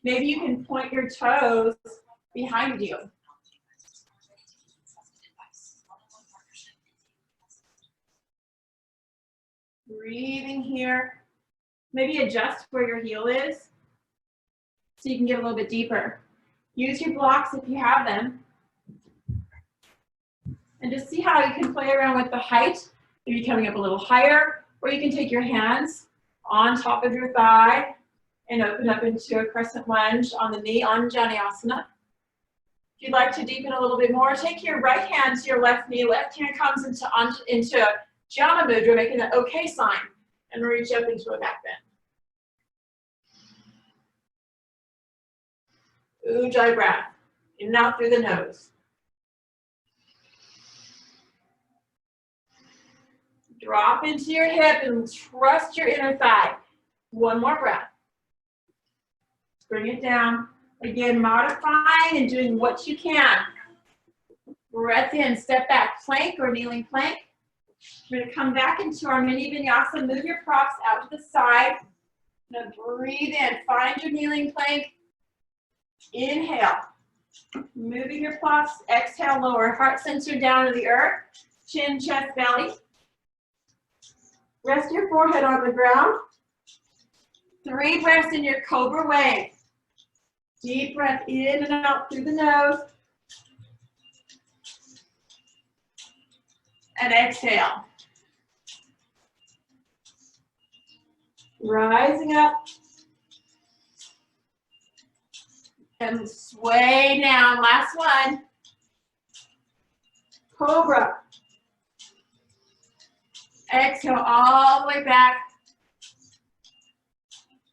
Maybe you can point your toes behind you. Breathing here. Maybe adjust where your heel is so you can get a little bit deeper. Use your blocks if you have them. And just see how you can play around with the height. Maybe coming up a little higher, or you can take your hands on top of your thigh and open up into a crescent lunge on the knee, Anjali. If you'd like to deepen a little bit more, take your right hand to your left knee. Left hand comes into Anjali Mudra, making the OK sign, and reach up into a back bend. Ujjayi breath, in and out through the nose. Drop into your hip and trust your inner thigh. One more breath. Bring it down. Again, modifying and doing what you can. Breath in, step back, plank or kneeling plank. We're going to come back into our mini vinyasa. Move your props out to the side. Now breathe in, find your kneeling plank. Inhale. Moving your props. Exhale, lower heart center down to the earth. Chin, chest, belly. Rest your forehead on the ground. 3 breaths in your Cobra wave. Deep breath in and out through the nose. And exhale. Rising up. And sway down. Last one. Cobra. Exhale all the way back.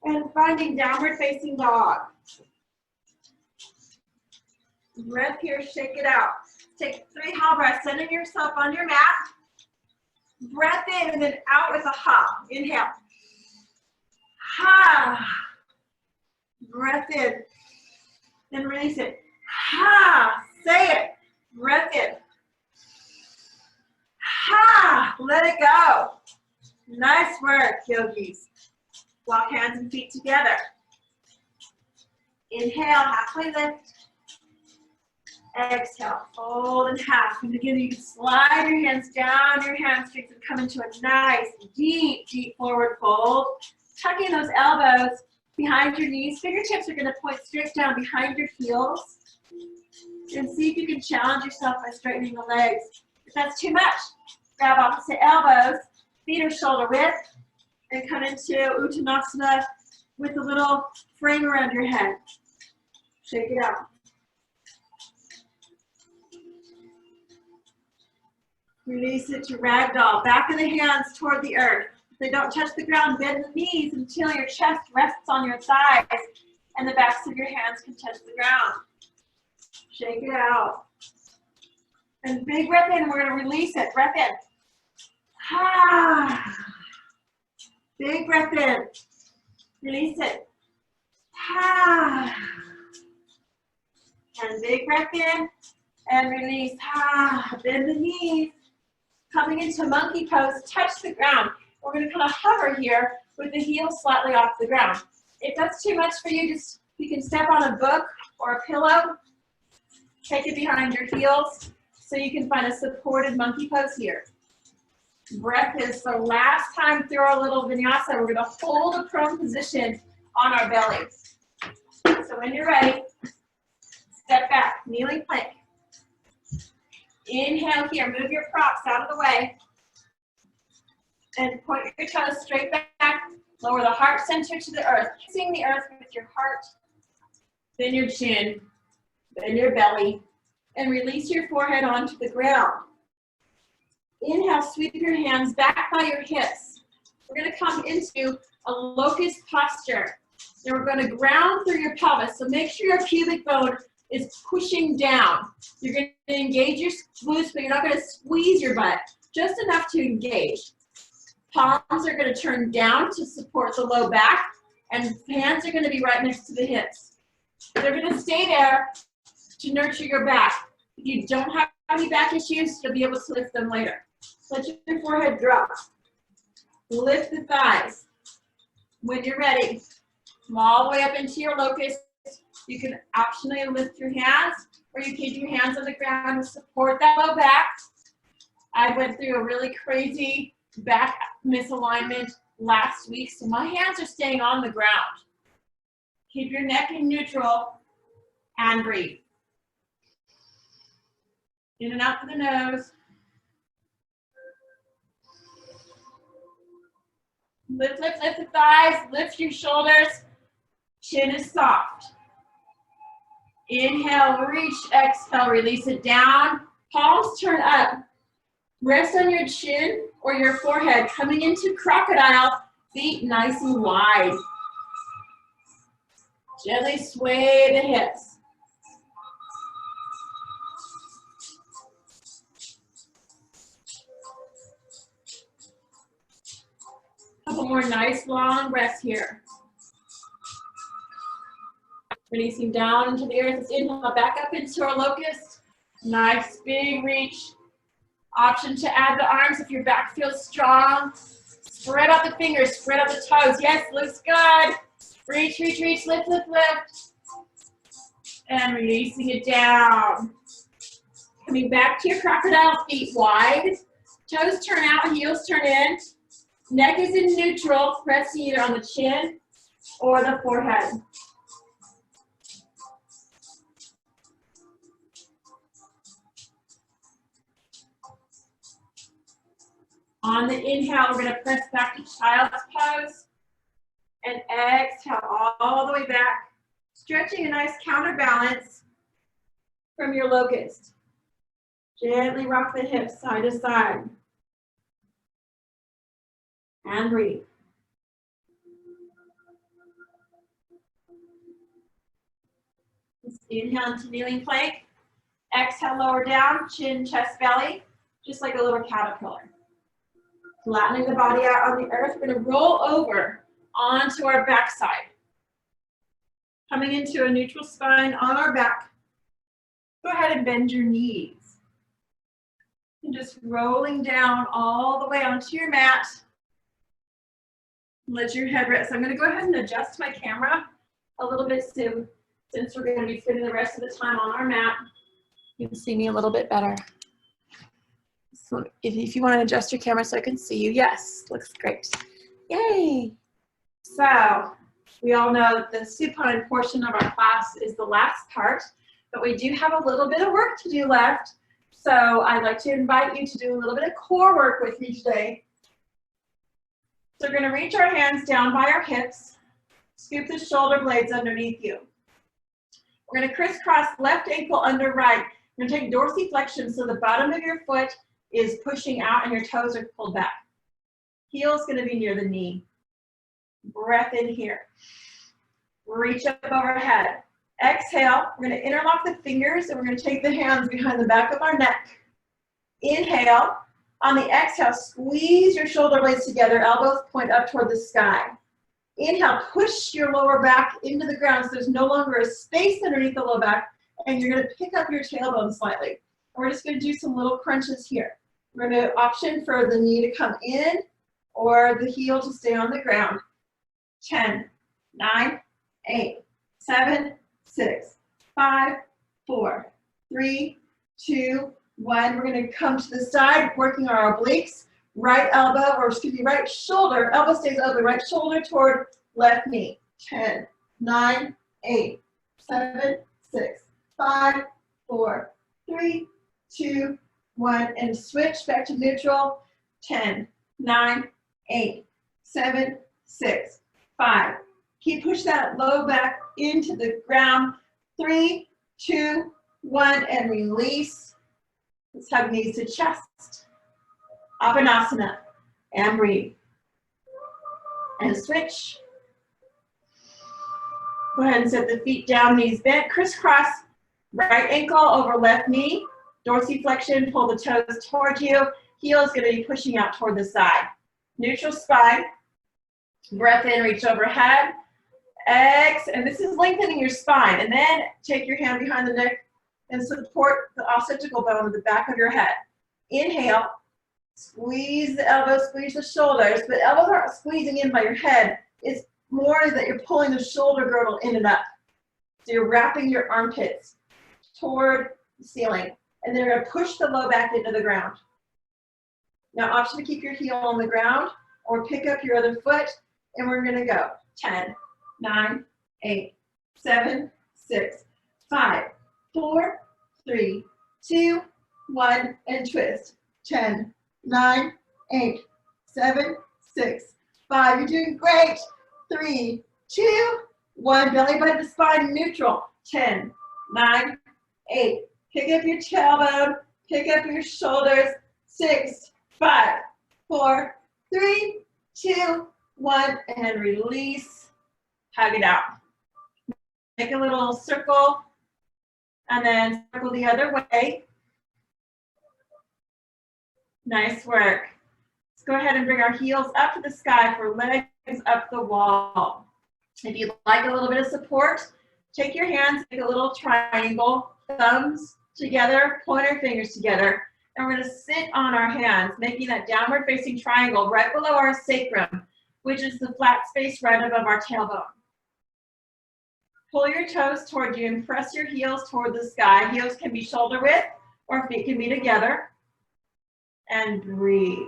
And finding downward facing dog. Breath here, shake it out. Take 3 hot breaths, centering yourself on your mat. Breath in and then out with a hop. Inhale. Ha. Breath in. Then release it. Ha. Say it. Breath in. Ha. Let it go. Nice work, yogis. Walk hands and feet together. Inhale, halfway lift. Exhale, fold in half. And again, you can slide your hands down your hamstrings and come into a nice, deep, deep forward fold. Tucking those elbows behind your knees. Fingertips are going to point straight down behind your heels. And see if you can challenge yourself by straightening the legs. If that's too much, grab opposite elbows, feet are shoulder width, and come into Uttanasana with a little frame around your head. Shake it out. Release it to ragdoll. Back of the hands toward the earth. If they don't touch the ground, bend the knees until your chest rests on your thighs and the backs of your hands can touch the ground. Shake it out. And big breath in, we're going to release it. Breath in. Ah. Big breath in. Release it. Ah. And big breath in and release. Ah. Bend the knees. Coming into monkey pose, touch the ground. We're going to kind of hover here with the heels slightly off the ground. If that's too much for you, just you can step on a book or a pillow. Take it behind your heels so you can find a supported monkey pose here. Breath is the last time through our little vinyasa. We're going to hold a prone position on our belly. So when you're ready, step back, kneeling plank. Inhale here, move your props out of the way. And point your toes straight back. Lower the heart center to the earth. Kissing the earth with your heart. Then your chin. Then your belly. And release your forehead onto the ground. Inhale, sweep your hands back by your hips. We're going to come into a locust posture. And we're going to ground through your pelvis. So make sure your pubic bone is pushing down. You're going to engage your glutes, but you're not going to squeeze your butt. Just enough to engage. Palms are going to turn down to support the low back, and hands are going to be right next to the hips. They're going to stay there to nurture your back. If you don't have any back issues, you'll be able to lift them later. Let your forehead drop. Lift the thighs. When you're ready, come all the way up into your locust. You can optionally lift your hands, or you keep your hands on the ground to support that low back. I went through a really crazy back misalignment last week, so my hands are staying on the ground. Keep your neck in neutral and breathe. In and out through the nose. Lift, lift, lift the thighs, lift your shoulders. Chin is soft. Inhale, reach, exhale, release it down. Palms turn up. Rest on your chin or your forehead, coming into crocodile, feet nice and wide. Gently sway the hips. Couple more nice long breaths here. Releasing down into the earth. Let's inhale back up into our locust. Nice big reach. Option to add the arms if your back feels strong. Spread out the fingers, spread out the toes. Yes, looks good. Reach, reach, reach, lift, lift, lift. And releasing it down. Coming back to your crocodile, feet wide. Toes turn out, heels turn in. Neck is in neutral, resting either on the chin or the forehead. On the inhale, we're going to press back to child's pose. And exhale all the way back. Stretching a nice counterbalance from your locust. Gently rock the hips side to side. And breathe. Let's inhale into kneeling plank. Exhale, lower down, chin, chest, belly, just like a little caterpillar. Flattening the body out on the earth, we're going to roll over onto our backside. Coming into a neutral spine on our back. Go ahead and bend your knees. And just rolling down all the way onto your mat. Let your head rest. I'm going to go ahead and adjust my camera a little bit soon, since we're going to be sitting the rest of the time on our mat. You can see me a little bit better. So if you want to adjust your camera so I can see you, yes, looks great. Yay! So we all know that the supine portion of our class is the last part, but we do have a little bit of work to do left. So I'd like to invite you to do a little bit of core work with me today. So we're going to reach our hands down by our hips, scoop the shoulder blades underneath you. We're going to crisscross left ankle under right. We're going to take dorsiflexion so the bottom of your foot is pushing out and your toes are pulled back. Heel is going to be near the knee. Breath in here. Reach up overhead. Exhale, we're going to interlock the fingers and we're going to take the hands behind the back of our neck. Inhale. On the exhale, squeeze your shoulder blades together, elbows point up toward the sky. Inhale, push your lower back into the ground so there's no longer a space underneath the low back, and you're going to pick up your tailbone slightly. And we're just going to do some little crunches here. We're going to option for the knee to come in or the heel to stay on the ground. 10, 9, 8, 7, 6, 5, 4, 3, 2, 1. We're going to come to the side, working our obliques. Right elbow, or excuse me, right shoulder, elbow stays open, right shoulder toward left knee. 10, 9, 8, 7, 6, 5, 4, 3, 2, 1, and switch back to neutral. 10, 9, 8, 7, 6, 5. Keep push that low back into the ground. 3, 2, 1, and release. Let's hug knees to chest. Apanasana, and breathe. And switch. Go ahead and set the feet down, knees bent, crisscross Right ankle over left knee, dorsiflexion, pull the toes towards you. Heel is going to be pushing out toward the side. Neutral spine, breath in, reach overhead. And this is lengthening your spine. And then take your hand behind the neck and support the occipital bone of the back of your head. Inhale, squeeze the elbows, squeeze the shoulders, but elbows aren't squeezing in by your head. It's more that you're pulling the shoulder girdle in and up. So you're wrapping your armpits toward the ceiling. And then you're going to push the low back into the ground. Now, option to keep your heel on the ground or pick up your other foot, and we're going to go 10, 9, 8, 7, 6, 5, 4, 3, 2, 1, and twist. 10, 9, 8, 7, 6, 5. You're doing great. 3, 2, 1. Belly button to spine neutral. 10, 9, 8. Pick up your tailbone. Pick up your shoulders. 6, 5, 4, 3, 2, 1, and release. Hug it out. Make a little circle, and then circle the other way. Nice work. Let's go ahead and bring our heels up to the sky for legs up the wall. If you'd like a little bit of support, take your hands, make a little triangle, thumbs together, pointer fingers together, and we're going to sit on our hands, making that downward facing triangle right below our sacrum, which is the flat space right above our tailbone. Pull your toes toward you and press your heels toward the sky. Heels can be shoulder width or feet can be together. And breathe.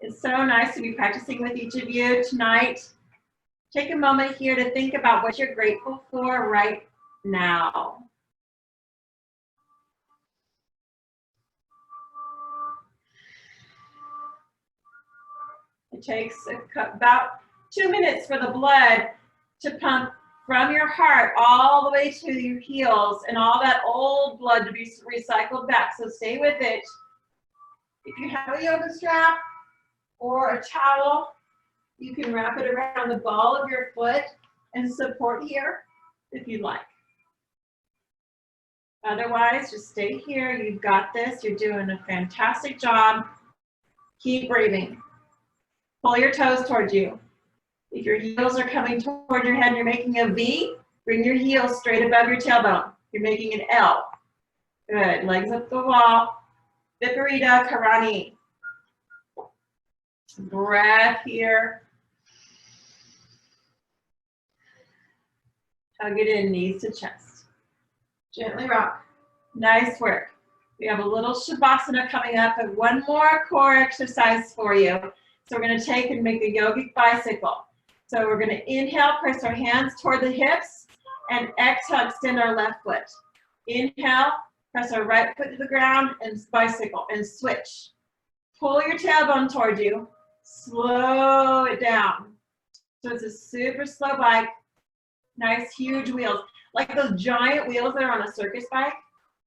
It's so nice to be practicing with each of you tonight. Take a moment here to think about what you're grateful for right now. It takes about 2 minutes for the blood to pump from your heart all the way to your heels and all that old blood to be recycled back. So stay with it. If you have a yoga strap or a towel, you can wrap it around the ball of your foot and support here if you'd like. Otherwise, just stay here. You've got this. You're doing a fantastic job. Keep breathing. Pull your toes towards you. If your heels are coming toward your head and you're making a V, bring your heels straight above your tailbone. You're making an L. Good. Legs up the wall. Viparita Karani. Breath here. Hug it in, knees to chest. Gently rock. Nice work. We have a little Shavasana coming up and one more core exercise for you. So we're going to take and make a Yogic Bicycle. So we're going to inhale, press our hands toward the hips, and exhale, extend our left foot. Inhale, press our right foot to the ground and bicycle and switch. Pull your tailbone toward you. Slow it down. So it's a super slow bike. Nice, huge wheels. Like those giant wheels that are on a circus bike.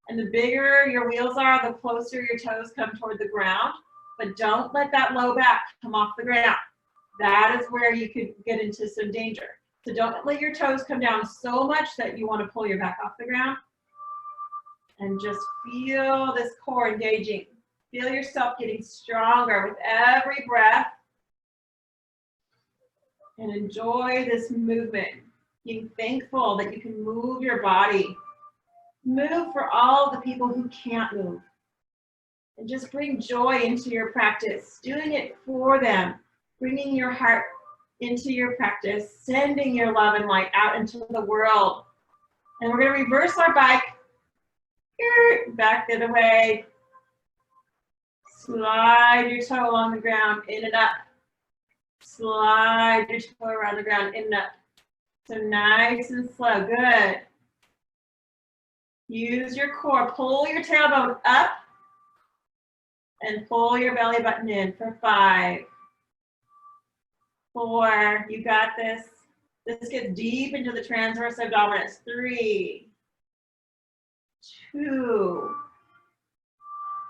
And the bigger your wheels are, the closer your toes come toward the ground. But don't let that low back come off the ground. That is where you could get into some danger. So don't let your toes come down so much that you want to pull your back off the ground. And just feel this core engaging. Feel yourself getting stronger with every breath. And enjoy this movement. Being thankful that you can move your body. Move for all the people who can't move. And just bring joy into your practice. Doing it for them. Bringing your heart into your practice. Sending your love and light out into the world. And we're going to reverse our bike. Back the other way. Slide your toe along the ground, in and up. Slide your toe around the ground, in and up. So nice and slow, good. Use your core, pull your tailbone up and pull your belly button in for 5, 4, you got this. This gets deep into the transverse abdominis. 3, 2,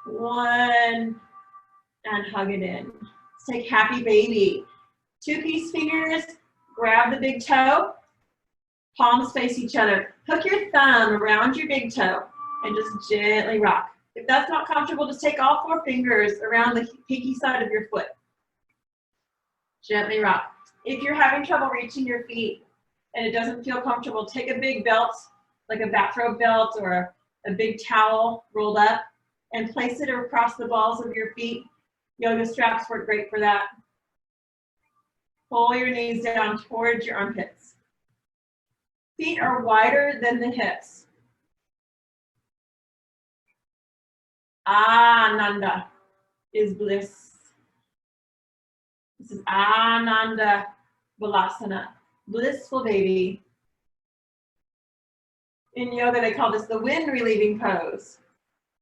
1, and hug it in. Let's take happy baby. Two-piece fingers, grab the big toe, palms face each other. Hook your thumb around your big toe and just gently rock. If that's not comfortable, just take all 4 fingers around the pinky side of your foot. Gently rock. If you're having trouble reaching your feet and it doesn't feel comfortable, take a big belt, like a bathrobe belt or a big towel rolled up, and place it across the balls of your feet. Yoga straps work great for that. Pull your knees down towards your armpits. Feet are wider than the hips. Ananda is bliss. This is Ananda Balasana, blissful baby. In yoga, they call this the wind relieving pose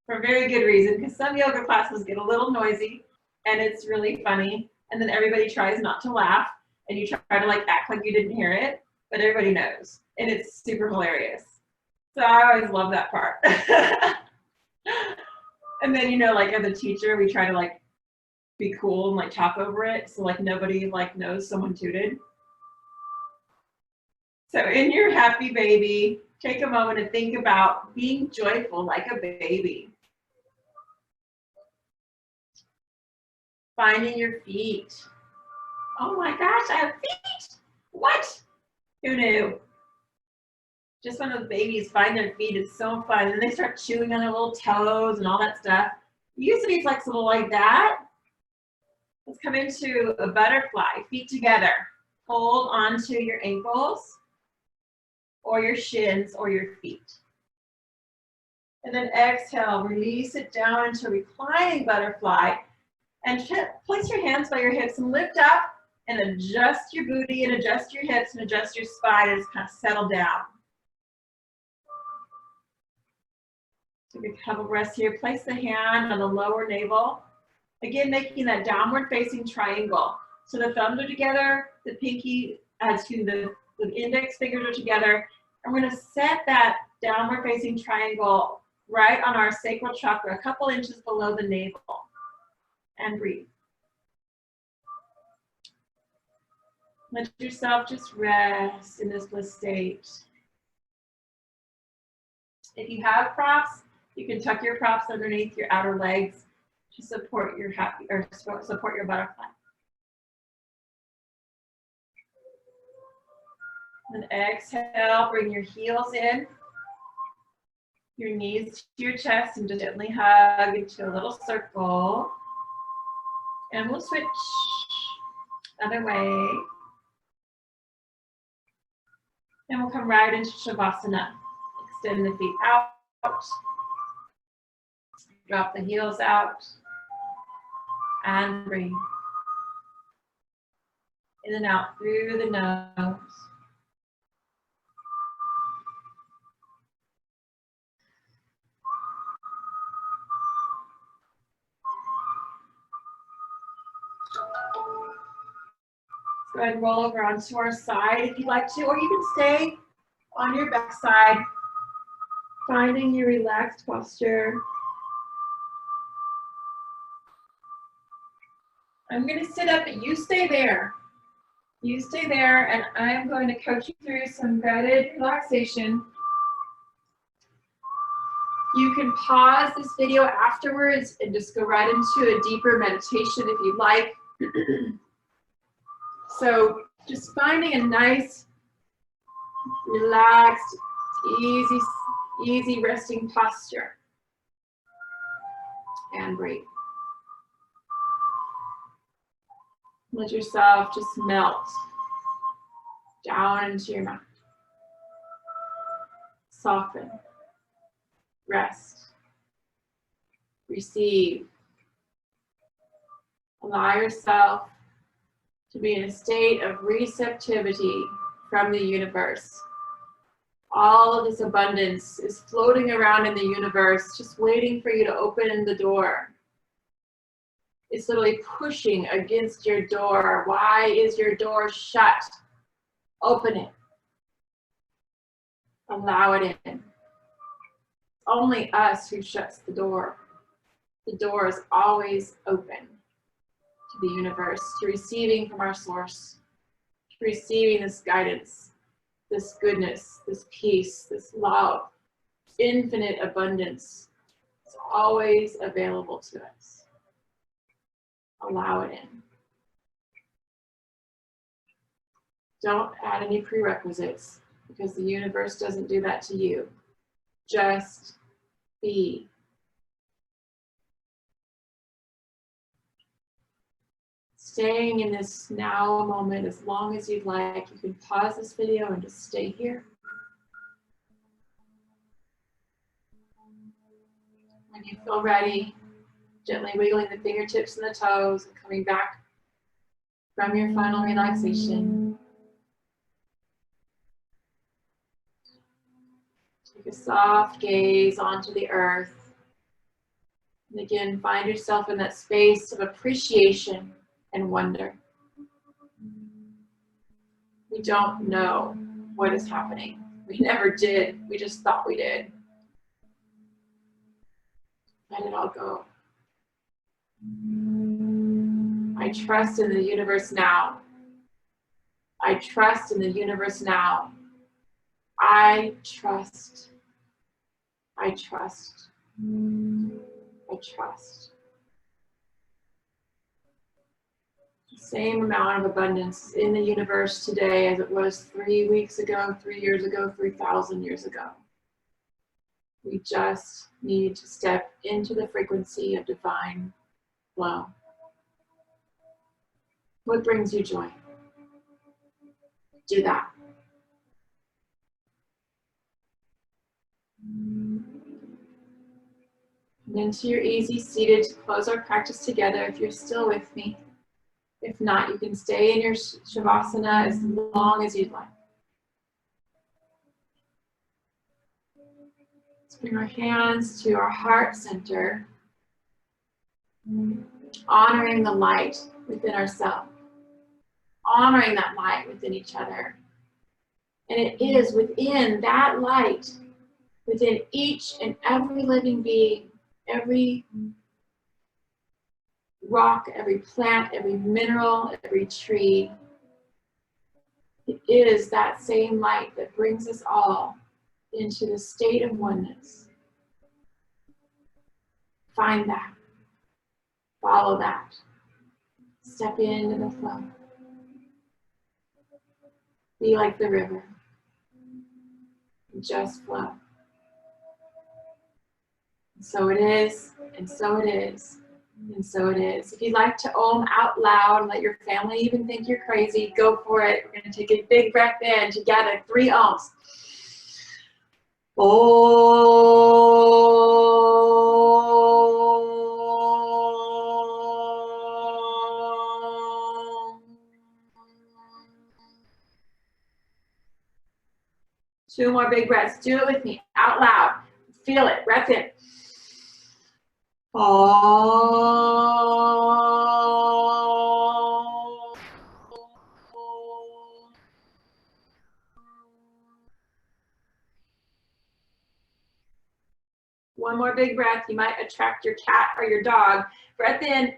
for a very good reason, because some yoga classes get a little noisy and it's really funny, and then everybody tries not to laugh and you try to like act like you didn't hear it, but everybody knows, and it's super hilarious. So I always love that part. And then, you know, like as a teacher, we try to like be cool and like talk over it, so like nobody like knows someone tooted. So in your happy baby, take a moment to think about being joyful like a baby. Finding your feet. Oh my gosh, I have feet! What? Who knew? Just when those babies find their feet, it's so fun. And they start chewing on their little toes and all that stuff. You used to be flexible like that. Let's come into a butterfly, feet together. Hold onto your ankles or your shins or your feet. And then exhale, release it down into reclining butterfly. And place your hands by your hips and lift up and adjust your booty and adjust your hips and adjust your spine and just kind of settle down. Take a couple breaths here. Place the hand on the lower navel. Again, making that downward facing triangle. So the thumbs are together, the pinky, the index fingers are together. And we're going to set that downward facing triangle right on our sacral chakra, a couple inches below the navel. And breathe. Let yourself just rest in this bliss state. If you have props, you can tuck your props underneath your outer legs to support your support your butterfly. And exhale, bring your heels in, your knees to your chest, and just gently hug into a little circle. And we'll switch other way. And we'll come right into Shavasana. Extend the feet out. Drop the heels out. And breathe. In and out through the nose. Go ahead and roll over onto our side if you'd like to, or you can stay on your back side, finding your relaxed posture. I'm going to sit up, but you stay there. You stay there, and I'm going to coach you through some guided relaxation. You can pause this video afterwards and just go right into a deeper meditation if you'd like. So just finding a nice, relaxed, easy resting posture. And breathe. Let yourself just melt down into your mat. Soften. Rest. Receive. Allow yourself to be in a state of receptivity from the universe. All of this abundance is floating around in the universe, just waiting for you to open the door. It's literally pushing against your door. Why is your door shut? Open it. Allow it in. Only us who shuts the door. The door is always open. to the universe, to receiving from our source, to receiving this guidance, this goodness, this peace, this love, infinite abundance. It's always available to us. Allow it in. Don't add any prerequisites because the universe doesn't do that to you. Just be. Staying in this now moment as long as you'd like. You can pause this video and just stay here. When you feel ready, gently wiggling the fingertips and the toes and coming back from your final relaxation. Take a soft gaze onto the earth. And again, find yourself in that space of appreciation and wonder. We don't know what is happening. We never did. We just thought we did. Let it all go. I trust in the universe now. I trust in the universe now. I trust. I trust. I trust. The same amount of abundance in the universe today as it was 3 weeks ago, 3 years ago, 3,000 years ago. We just need to step into the frequency of divine flow. What brings you joy? Do that. And into your easy seated to close our practice together if you're still with me. If not, you can stay in your Shavasana as long as you'd like. Let's bring our hands to our heart center, honoring the light within ourselves, honoring that light within each other. And it is within that light, within each and every living being, every rock, every plant, every mineral, every tree. It is that same light that brings us all into the state of oneness. Find that. Follow that. Step into the flow. Be like the river. Just flow. And so it is, and so it is, and so it is. If you'd like to Om out loud and let your family even think you're crazy, go for it. We're going to take a big breath in together, 3 Oms. Two more big breaths. Do it with me, out loud. Feel it, breath in. One more big breath. You might attract your cat or your dog. Breath in.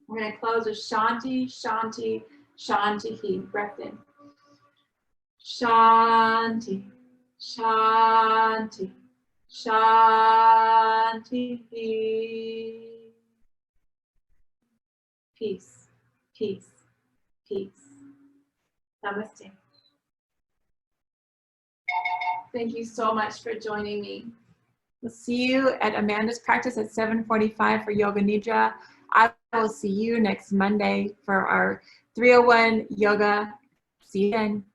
We're going to close with Shanti, Shanti, Shanti. Breath in. Shanti, Shanti, Shanti. Peace, peace, peace. Namaste. Thank you so much for joining me. We'll see you at Amanda's practice at 7:45 for Yoga Nidra. I will see you next Monday for our 301 yoga. See you then.